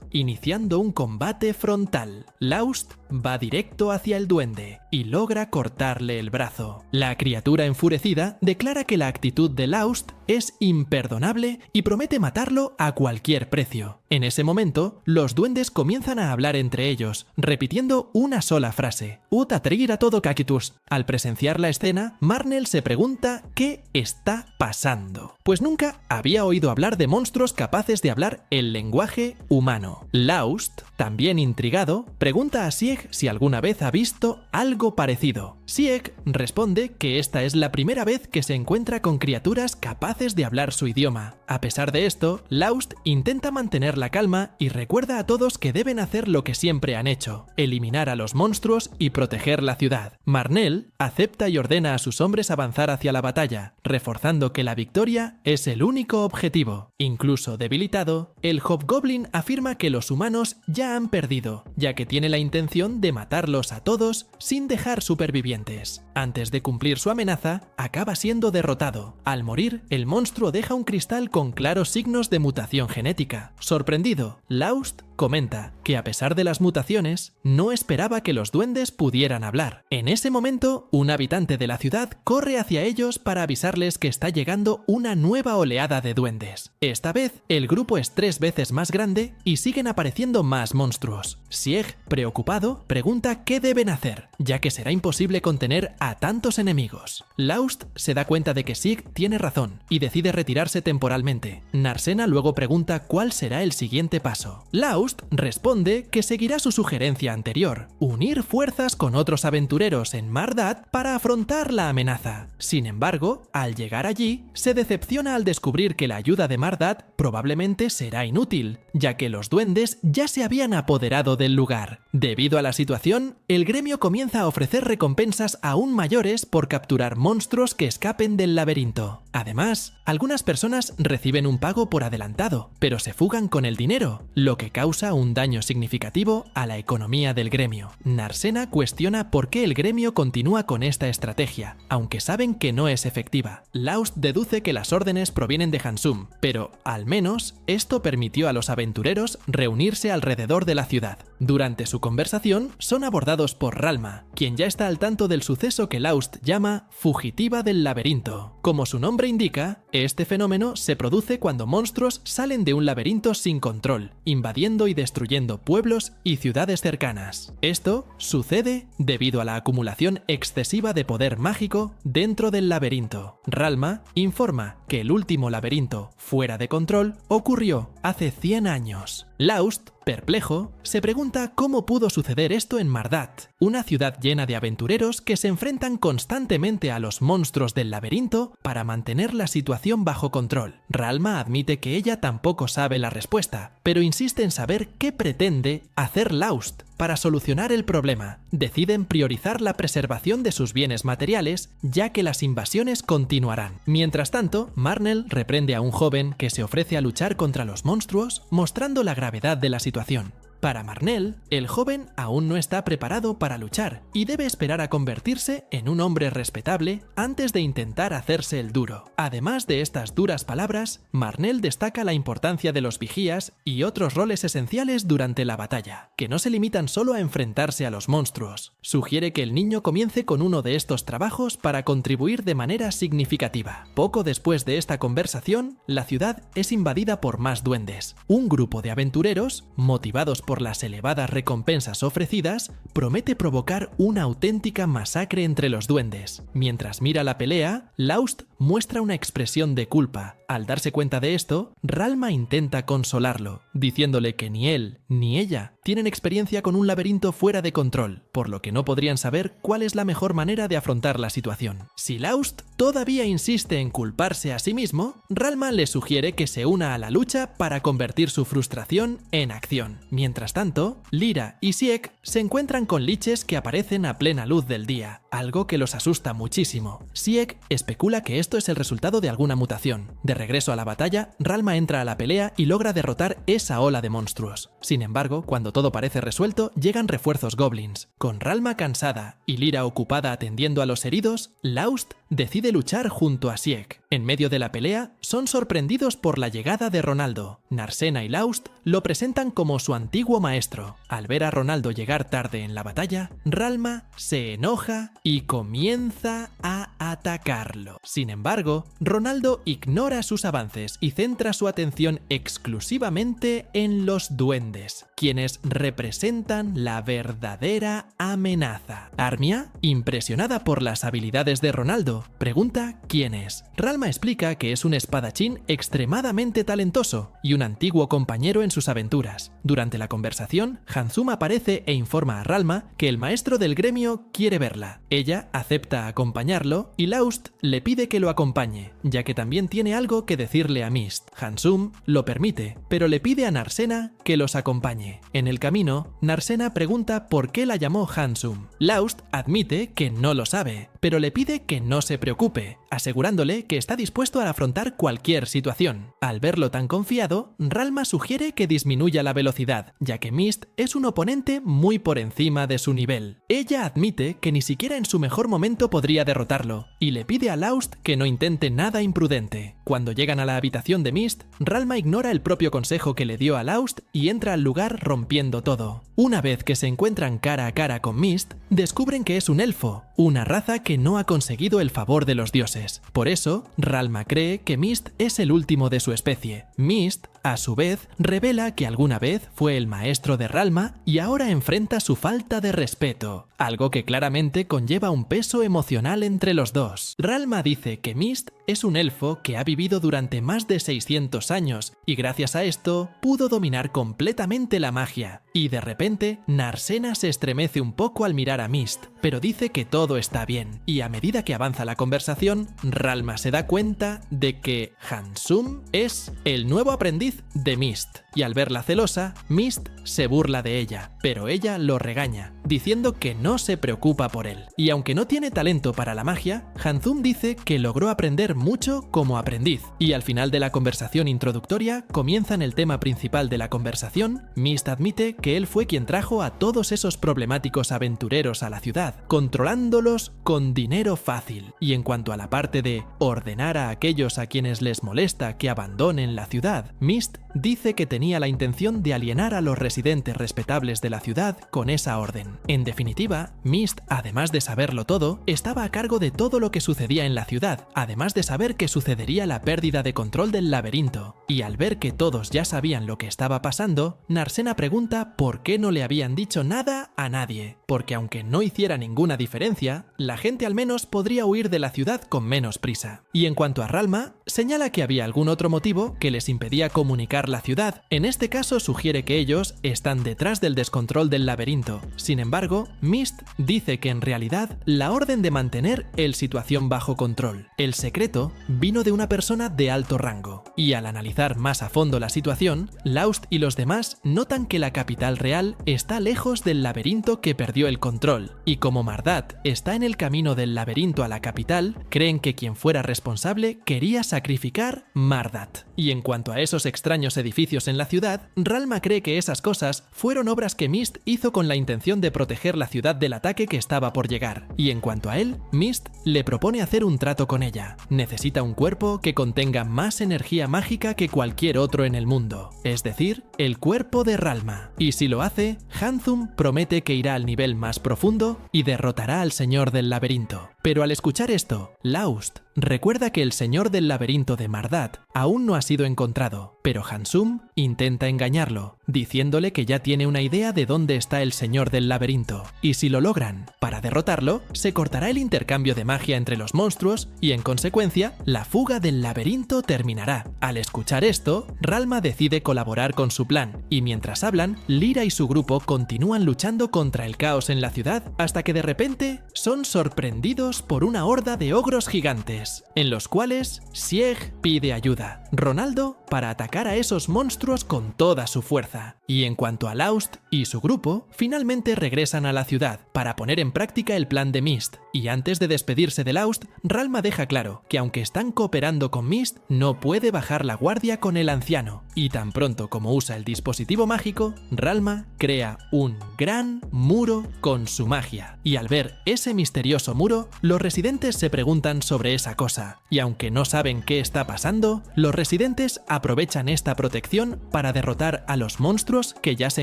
Speaker 2: iniciando un combate frontal. Laust va directo hacia el duende y logra cortarle el brazo. La criatura enfurecida declara que la actitud de Laust es imperdonable y promete matarlo a cualquier precio. En ese momento, los duendes comienzan a hablar entre ellos, repitiendo una sola frase: Ut atrira todo caquitus. Al presenciar la escena, Marnell se pregunta qué está pasando, pues nunca había oído hablar de monstruos capaces de hablar el lenguaje humano. Laust, también intrigado, pregunta a Sieg si alguna vez ha visto algo parecido. Sieg responde que esta es la primera vez que se encuentra con criaturas capaces de hablar su idioma. A pesar de esto, Laust intenta mantener la calma y recuerda a todos que deben hacer lo que siempre han hecho: eliminar a los monstruos y proteger la ciudad. Marnell acepta y ordena a sus hombres avanzar hacia la batalla, reforzando que la victoria es el único objetivo. Incluso debilitado, el Hobgoblin afirma que los humanos ya han perdido, ya que tiene la intención de matarlos a todos sin dejar supervivientes. Antes de cumplir su amenaza, acaba siendo derrotado. Al morir, el monstruo deja un cristal con claros signos de mutación genética. Sorprendido, Laust comenta que a pesar de las mutaciones, no esperaba que los duendes pudieran hablar. En ese momento, un habitante de la ciudad corre hacia ellos para avisarles que está llegando una nueva oleada de duendes. Esta vez, el grupo es 3 veces más grande y siguen apareciendo más monstruos. Sieg, preocupado, pregunta qué deben hacer, ya que será imposible contener a tantos enemigos. Laust se da cuenta de que Sieg tiene razón y decide retirarse temporalmente. Narsena luego pregunta cuál será el siguiente paso. Laust responde que seguirá su sugerencia anterior: unir fuerzas con otros aventureros en Mardad para afrontar la amenaza. Sin embargo, al llegar allí, se decepciona al descubrir que la ayuda de Mardad probablemente será inútil, ya que los duendes ya se habían apoderado del lugar. Debido a la situación, el gremio comienza a ofrecer recompensas aún mayores por capturar monstruos que escapen del laberinto. Además, algunas personas reciben un pago por adelantado, pero se fugan con el dinero, lo que causa un daño significativo a la economía del gremio. Narsena cuestiona por qué el gremio continúa con esta estrategia, aunque saben que no es efectiva. Laust deduce que las órdenes provienen de Hansum, pero, al menos, esto permitió a los aventureros reunirse alrededor de la ciudad. Durante su conversación, son abordados por Ralma, quien ya está al tanto del suceso que Laust llama fugitiva del laberinto. Como su nombre indica, este fenómeno se produce cuando monstruos salen de un laberinto sin control, invadiendo y destruyendo pueblos y ciudades cercanas. Esto sucede debido a la acumulación excesiva de poder mágico dentro del laberinto. Ralma informa que el último laberinto fuera de control ocurrió hace 100 años. Laust, perplejo, se pregunta cómo pudo suceder esto en Mardad, una ciudad llena de aventureros que se enfrentan constantemente a los monstruos del laberinto para mantener la situación bajo control. Ralma admite que ella tampoco sabe la respuesta, pero insiste en saber qué pretende hacer Laust para solucionar el problema. Deciden priorizar la preservación de sus bienes materiales, ya que las invasiones continuarán. Mientras tanto, Marnell reprende a un joven que se ofrece a luchar contra los monstruos, mostrando la gravedad de la situación. Para Marnell, el joven aún no está preparado para luchar y debe esperar a convertirse en un hombre respetable antes de intentar hacerse el duro. Además de estas duras palabras, Marnell destaca la importancia de los vigías y otros roles esenciales durante la batalla, que no se limitan solo a enfrentarse a los monstruos. Sugiere que el niño comience con uno de estos trabajos para contribuir de manera significativa. Poco después de esta conversación, la ciudad es invadida por más duendes. Un grupo de aventureros, motivados por las elevadas recompensas ofrecidas, promete provocar una auténtica masacre entre los duendes. Mientras mira la pelea, Laust muestra una expresión de culpa. Al darse cuenta de esto, Ralma intenta consolarlo, diciéndole que ni él ni ella tienen experiencia con un laberinto fuera de control, por lo que no podrían saber cuál es la mejor manera de afrontar la situación. Si Laust todavía insiste en culparse a sí mismo, Ralma le sugiere que se una a la lucha para convertir su frustración en acción. Mientras tanto, Lyra y Sieg se encuentran con liches que aparecen a plena luz del día, algo que los asusta muchísimo. Sieg especula que esto es el resultado de alguna mutación. De regreso a la batalla, Ralma entra a la pelea y logra derrotar esa ola de monstruos. Sin embargo, cuando todo parece resuelto, llegan refuerzos goblins. Con Ralma cansada y Lyra ocupada atendiendo a los heridos, Laust decide luchar junto a Sieg. En medio de la pelea, son sorprendidos por la llegada de Ronaldo. Narsena y Laust lo presentan como su antiguo maestro. Al ver a Ronaldo llegar tarde en la batalla, Ralma se enoja y comienza a atacarlo. Sin embargo, Ronaldo ignora sus avances y centra su atención exclusivamente en los duendes, quienes representan la verdadera amenaza. Armia, impresionada por las habilidades de Ronaldo, pregunta quién es. Ralma explica que es un espadachín extremadamente talentoso y un antiguo compañero en sus aventuras. Durante la conversación, Handsum aparece e informa a Ralma que el maestro del gremio quiere verla. Ella acepta acompañarlo y Laust le pide que lo acompañe, ya que también tiene algo que decirle a Mist. Handsum lo permite, pero le pide a Narsena que los acompañe. En el camino, Narsena pregunta por qué la llamó Handsum. Laust admite que no lo sabe, pero le pide que no se preocupe, asegurándole que está dispuesto a afrontar cualquier situación. Al verlo tan confiado, Ralma sugiere que disminuya la velocidad, ya que Mist es un oponente muy por encima de su nivel. Ella admite que ni siquiera en su mejor momento podría derrotarlo, y le pide a Laust que no intente nada imprudente. Cuando llegan a la habitación de Mist, Ralma ignora el propio consejo que le dio a Laust y entra al lugar rompiendo todo. Una vez que se encuentran cara a cara con Mist, descubren que es un elfo, una raza que no ha conseguido el favor de los dioses. Por eso, Ralma cree que Mist es el último de su especie. Mist, a su vez, revela que alguna vez fue el maestro de Ralma y ahora enfrenta su falta de respeto, algo que claramente conlleva un peso emocional entre los dos. Ralma dice que Mist es un elfo que ha vivido durante más de 600 años y gracias a esto pudo dominar completamente la magia. Y de repente, Narsena se estremece un poco al mirar a Mist, pero dice que todo está bien. Y a medida que avanza la conversación, Ralma se da cuenta de que Handsum es el nuevo aprendiz de Mist. Y al verla celosa, Mist se burla de ella, pero ella lo regaña, diciendo que no se preocupa por él. Y aunque no tiene talento para la magia, Handsum dice que logró aprender mucho como aprendiz. Y al final de la conversación introductoria, comienzan el tema principal de la conversación. Mist admite que él fue quien trajo a todos esos problemáticos aventureros a la ciudad, controlándolos con dinero fácil. Y en cuanto a la parte de ordenar a aquellos a quienes les molesta que abandonen la ciudad, Mist dice que tenía la intención de alienar a los residentes respetables de la ciudad con esa orden. En definitiva, Mist, además de saberlo todo, estaba a cargo de todo lo que sucedía en la ciudad, además de saber que sucedería la pérdida de control del laberinto. Y al ver que todos ya sabían lo que estaba pasando, Narsena pregunta por qué no le habían dicho nada a nadie, porque aunque no hiciera ninguna diferencia, la gente al menos podría huir de la ciudad con menos prisa. Y en cuanto a Ralma, señala que había algún otro motivo que les impedía comunicar la ciudad. En este caso sugiere que ellos están detrás del descontrol del laberinto. Sin embargo, Mist dice que en realidad la orden de mantener la situación bajo control. El secreto vino de una persona de alto rango. Y al analizar más a fondo la situación, Laust y los demás notan que la capital real está lejos del laberinto que perdió el control. Y como Mardat está en el camino del laberinto a la capital, creen que quien fuera responsable quería sacrificar Mardat. Y en cuanto a esos extraños pequeños edificios en la ciudad, Ralma cree que esas cosas fueron obras que Mist hizo con la intención de proteger la ciudad del ataque que estaba por llegar. Y en cuanto a él, Mist le propone hacer un trato con ella. Necesita un cuerpo que contenga más energía mágica que cualquier otro en el mundo, es decir, el cuerpo de Ralma. Y si lo hace, Handsome promete que irá al nivel más profundo y derrotará al Señor del Laberinto. Pero al escuchar esto, Laust recuerda que el Señor del Laberinto de Mardat aún no ha sido encontrado, pero Handsome intenta engañarlo, diciéndole que ya tiene una idea de dónde está el Señor del Laberinto, y si lo logran, para derrotarlo, se cortará el intercambio de magia entre los monstruos y en consecuencia, la fuga del laberinto terminará. Al escuchar esto, Ralma decide colaborar con su plan, y mientras hablan, Lyra y su grupo continúan luchando contra el caos en la ciudad hasta que de repente son sorprendidos por una horda de ogros gigantes, en los cuales Sieg pide ayuda, Ronaldo para atacar a esos monstruos con toda su fuerza. Y en cuanto a Laust y su grupo, finalmente regresan a la ciudad para poner en práctica el plan de Mist, y antes de despedirse de Laust, Ralma deja claro que aunque están cooperando con Mist, no puede bajar la guardia con el anciano, y tan pronto como usa el dispositivo mágico, Ralma crea un gran muro con su magia, y al ver ese misterioso muro, los residentes se preguntan sobre esa cosa, y aunque no saben qué está pasando, los residentes aprovechan esta protección para derrotar a los monstruos que ya se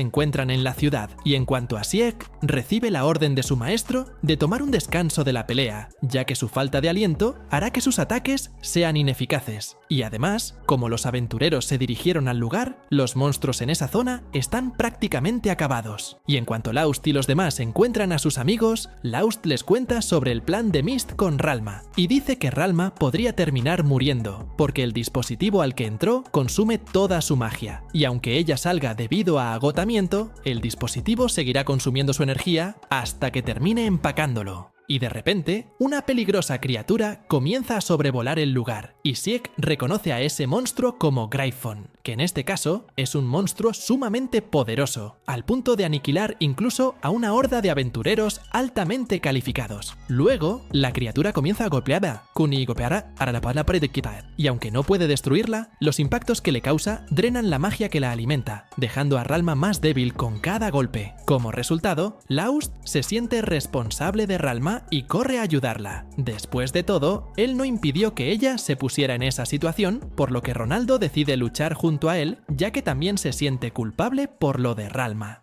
Speaker 2: encuentran en la ciudad, y en cuanto a Sieg, recibe la orden de su maestro de tomar un descanso de la pelea, ya que su falta de aliento hará que sus ataques sean ineficaces. Y además, como los aventureros se dirigieron al lugar, los monstruos en esa zona están prácticamente acabados. Y en cuanto Laust y los demás encuentran a sus amigos, Laust les cuenta sobre el plan de Mist con Ralma, y dice que Ralma podría terminar muriendo, porque el dispositivo al que entró consume toda su magia, y aunque ella salga debido a agotamiento, el dispositivo seguirá consumiendo su energía hasta que termine empacándolo. Y de repente, una peligrosa criatura comienza a sobrevolar el lugar, y Sieg reconoce a ese monstruo como Gryphon, que en este caso es un monstruo sumamente poderoso, al punto de aniquilar incluso a una horda de aventureros altamente calificados. Luego, la criatura comienza a golpearla, y aunque no puede destruirla, los impactos que le causa drenan la magia que la alimenta, dejando a Ralma más débil con cada golpe. Como resultado, Laust se siente responsable de Ralma y corre a ayudarla. Después de todo, él no impidió que ella se pusiera en esa situación, por lo que Ronaldo decide luchar junto a él, ya que también se siente culpable por lo de Ralma.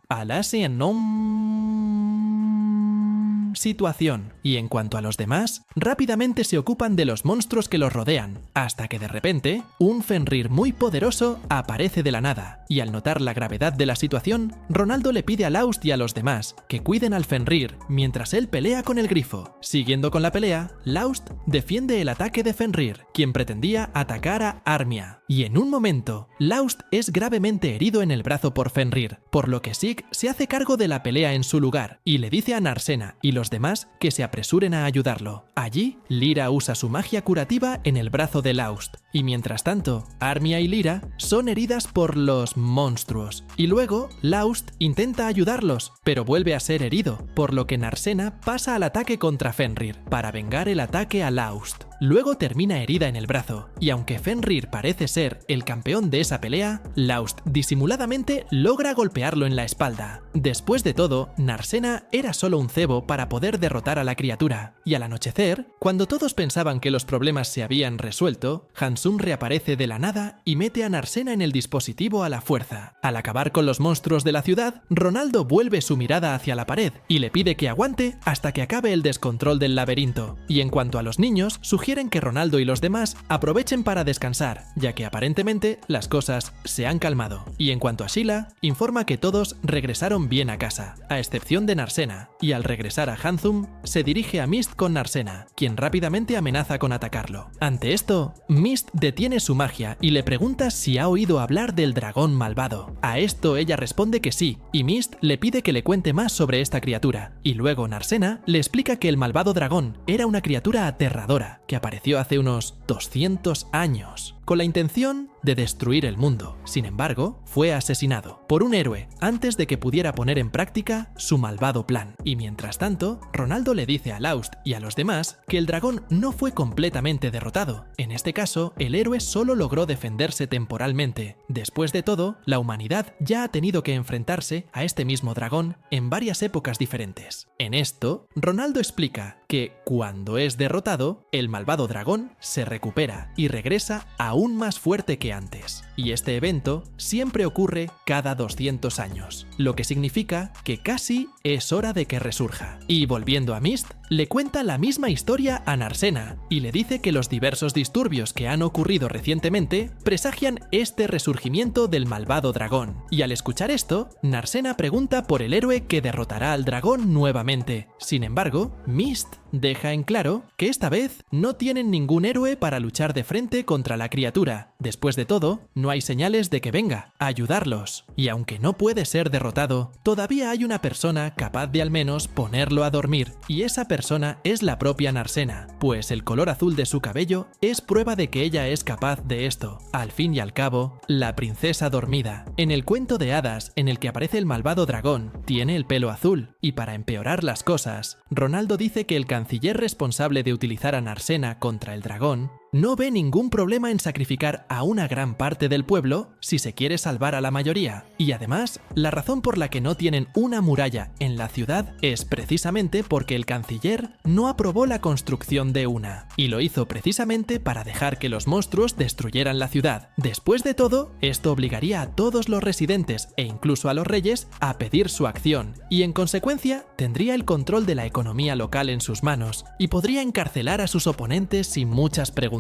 Speaker 2: Situación. Y en cuanto a los demás, rápidamente se ocupan de los monstruos que los rodean, hasta que de repente, un Fenrir muy poderoso aparece de la nada, y al notar la gravedad de la situación, Ronaldo le pide a Laust y a los demás que cuiden al Fenrir mientras él pelea con el grifo. Siguiendo con la pelea, Laust defiende el ataque de Fenrir, quien pretendía atacar a Armia, y en un momento, Laust es gravemente herido en el brazo por Fenrir, por lo que Sieg se hace cargo de la pelea en su lugar, y le dice a Narsena y los demás que se apresuren a ayudarlo. Allí, Lyra usa su magia curativa en el brazo de Laust, y mientras tanto, Armia y Lyra son heridas por los monstruos, y luego Laust intenta ayudarlos, pero vuelve a ser herido, por lo que Narsena pasa al ataque contra Fenrir, para vengar el ataque a Laust. Luego termina herida en el brazo, y aunque Fenrir parece ser el campeón de esa pelea, Laust disimuladamente logra golpearlo en la espalda. Después de todo, Narsena era solo un cebo para poder derrotar a la criatura, y al anochecer, cuando todos pensaban que los problemas se habían resuelto, Handsome reaparece de la nada y mete a Narsena en el dispositivo a la fuerza. Al acabar con los monstruos de la ciudad, Ronaldo vuelve su mirada hacia la pared y le pide que aguante hasta que acabe el descontrol del laberinto. Y en cuanto a los niños, sugieren que Ronaldo y los demás aprovechen para descansar, ya que aparentemente las cosas se han calmado. Y en cuanto a Sheila, informa que todos regresaron bien a casa, a excepción de Narsena, y al regresar a Handsome, se dirige a Mist con Narsena, quien rápidamente amenaza con atacarlo. Ante esto, Mist detiene su magia y le pregunta si ha oído hablar del dragón malvado. A esto ella responde que sí, y Mist le pide que le cuente más sobre esta criatura, y luego Narsena le explica que el malvado dragón era una criatura aterradora, que apareció hace unos 200 años, con la intención de destruir el mundo. Sin embargo, fue asesinado por un héroe antes de que pudiera poner en práctica su malvado plan. Y mientras tanto, Ronaldo le dice a Laust y a los demás que el dragón no fue completamente derrotado. En este caso, el héroe solo logró defenderse temporalmente. Después de todo, la humanidad ya ha tenido que enfrentarse a este mismo dragón en varias épocas diferentes. En esto, Ronaldo explica que cuando es derrotado, el malvado dragón se recupera y regresa aún más fuerte que antes. Y este evento siempre ocurre cada 200 años, lo que significa que casi es hora de que resurja. Y volviendo a Mist, le cuenta la misma historia a Narsena y le dice que los diversos disturbios que han ocurrido recientemente presagian este resurgimiento del malvado dragón. Y al escuchar esto, Narsena pregunta por el héroe que derrotará al dragón nuevamente. Sin embargo, Mist deja en claro que esta vez no tienen ningún héroe para luchar de frente contra la criatura. Después de todo, no hay señales de que venga a ayudarlos. Y aunque no puede ser derrotado, todavía hay una persona capaz de al menos ponerlo a dormir, y esa persona es la propia Narsena, pues el color azul de su cabello es prueba de que ella es capaz de esto. Al fin y al cabo, la princesa dormida. En el cuento de hadas en el que aparece el malvado dragón, tiene el pelo azul, y para empeorar las cosas, Ronaldo dice que el canciller responsable de utilizar a Narsena contra el dragón no ve ningún problema en sacrificar a una gran parte del pueblo si se quiere salvar a la mayoría. Y además, la razón por la que no tienen una muralla en la ciudad es precisamente porque el canciller no aprobó la construcción de una, y lo hizo precisamente para dejar que los monstruos destruyeran la ciudad. Después de todo, esto obligaría a todos los residentes e incluso a los reyes a pedir su acción, y en consecuencia tendría el control de la economía local en sus manos, y podría encarcelar a sus oponentes sin muchas preguntas.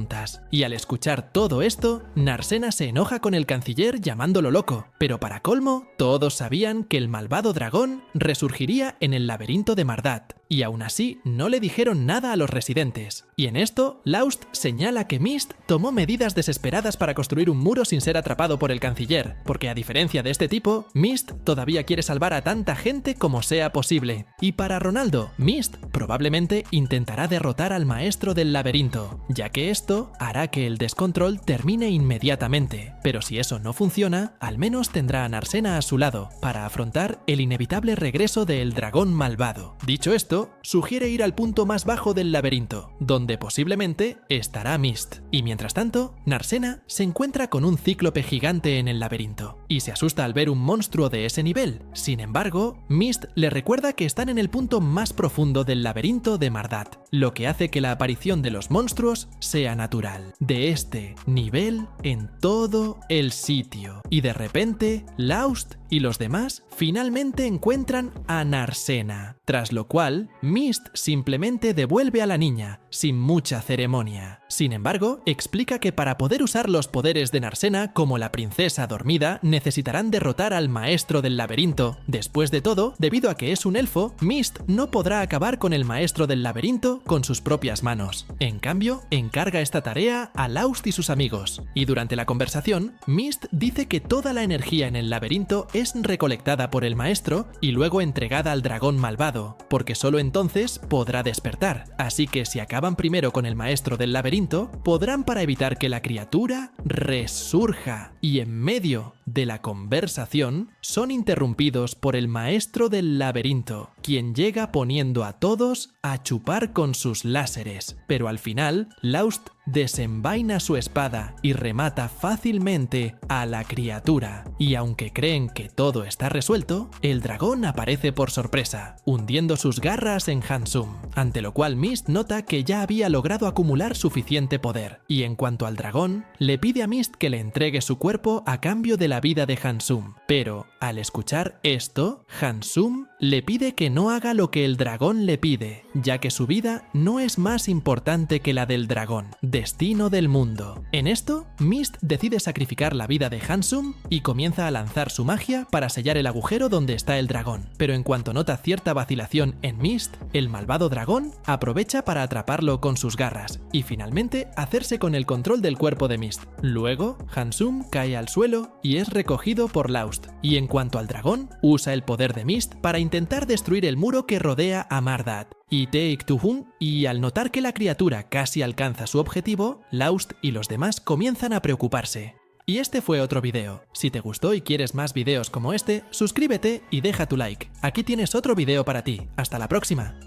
Speaker 2: Y al escuchar todo esto, Narsena se enoja con el canciller llamándolo loco, pero para colmo, todos sabían que el malvado dragón resurgiría en el laberinto de Mardat, y aún así no le dijeron nada a los residentes. Y en esto, Laust señala que Mist tomó medidas desesperadas para construir un muro sin ser atrapado por el canciller, porque a diferencia de este tipo, Mist todavía quiere salvar a tanta gente como sea posible. Y para Ronaldo, Mist probablemente intentará derrotar al maestro del laberinto, ya que esto hará que el descontrol termine inmediatamente. Pero si eso no funciona, al menos tendrá a Narsena a su lado, para afrontar el inevitable regreso del dragón malvado. Dicho esto, sugiere ir al punto más bajo del laberinto, donde posiblemente estará Mist. Y mientras tanto, Narsena se encuentra con un cíclope gigante en el laberinto, y se asusta al ver un monstruo de ese nivel. Sin embargo, Mist le recuerda que están en el punto más profundo del laberinto de Mardat, lo que hace que la aparición de los monstruos sea natural, de este nivel en todo el sitio. Y de repente, Laust y los demás finalmente encuentran a Narsena, tras lo cual Mist simplemente devuelve a la niña, sin mucha ceremonia. Sin embargo, explica que para poder usar los poderes de Narsena como la princesa dormida, necesitarán derrotar al maestro del laberinto. Después de todo, debido a que es un elfo, Mist no podrá acabar con el maestro del laberinto con sus propias manos. En cambio, encarga esta tarea a Laust y sus amigos. Y durante la conversación, Mist dice que toda la energía en el laberinto es recolectada por el maestro y luego entregada al dragón malvado, porque solo entonces podrá despertar. Así que si acaban primero con el maestro del laberinto, podrán para evitar que la criatura resurja. Y en medio de la conversación, son interrumpidos por el maestro del laberinto, quien llega poniendo a todos a chupar con sus láseres. Pero al final, Laust desenvaina su espada y remata fácilmente a la criatura. Y aunque creen que todo está resuelto, el dragón aparece por sorpresa, hundiendo sus garras en Hansum, ante lo cual Mist nota que ya había logrado acumular suficiente poder. Y en cuanto al dragón, le pide a Mist que le entregue su cuerpo a cambio de la vida de Hansum. Pero, al escuchar esto, Hansum le pide que no haga lo que el dragón le pide, ya que su vida no es más importante que la del dragón, destino del mundo. En esto, Mist decide sacrificar la vida de Hansum y comienza a lanzar su magia para sellar el agujero donde está el dragón. Pero en cuanto nota cierta vacilación en Mist, el malvado dragón aprovecha para atraparlo con sus garras y finalmente hacerse con el control del cuerpo de Mist. Luego, Hansum cae al suelo y es recogido por Laust. Y en cuanto al dragón, usa el poder de Mist para intentar destruir el muro que rodea a Mardat. Y al notar que la criatura casi alcanza su objetivo, Laust y los demás comienzan a preocuparse. Y este fue otro video. Si te gustó y quieres más videos como este, suscríbete y deja tu like. Aquí tienes otro video para ti. Hasta la próxima.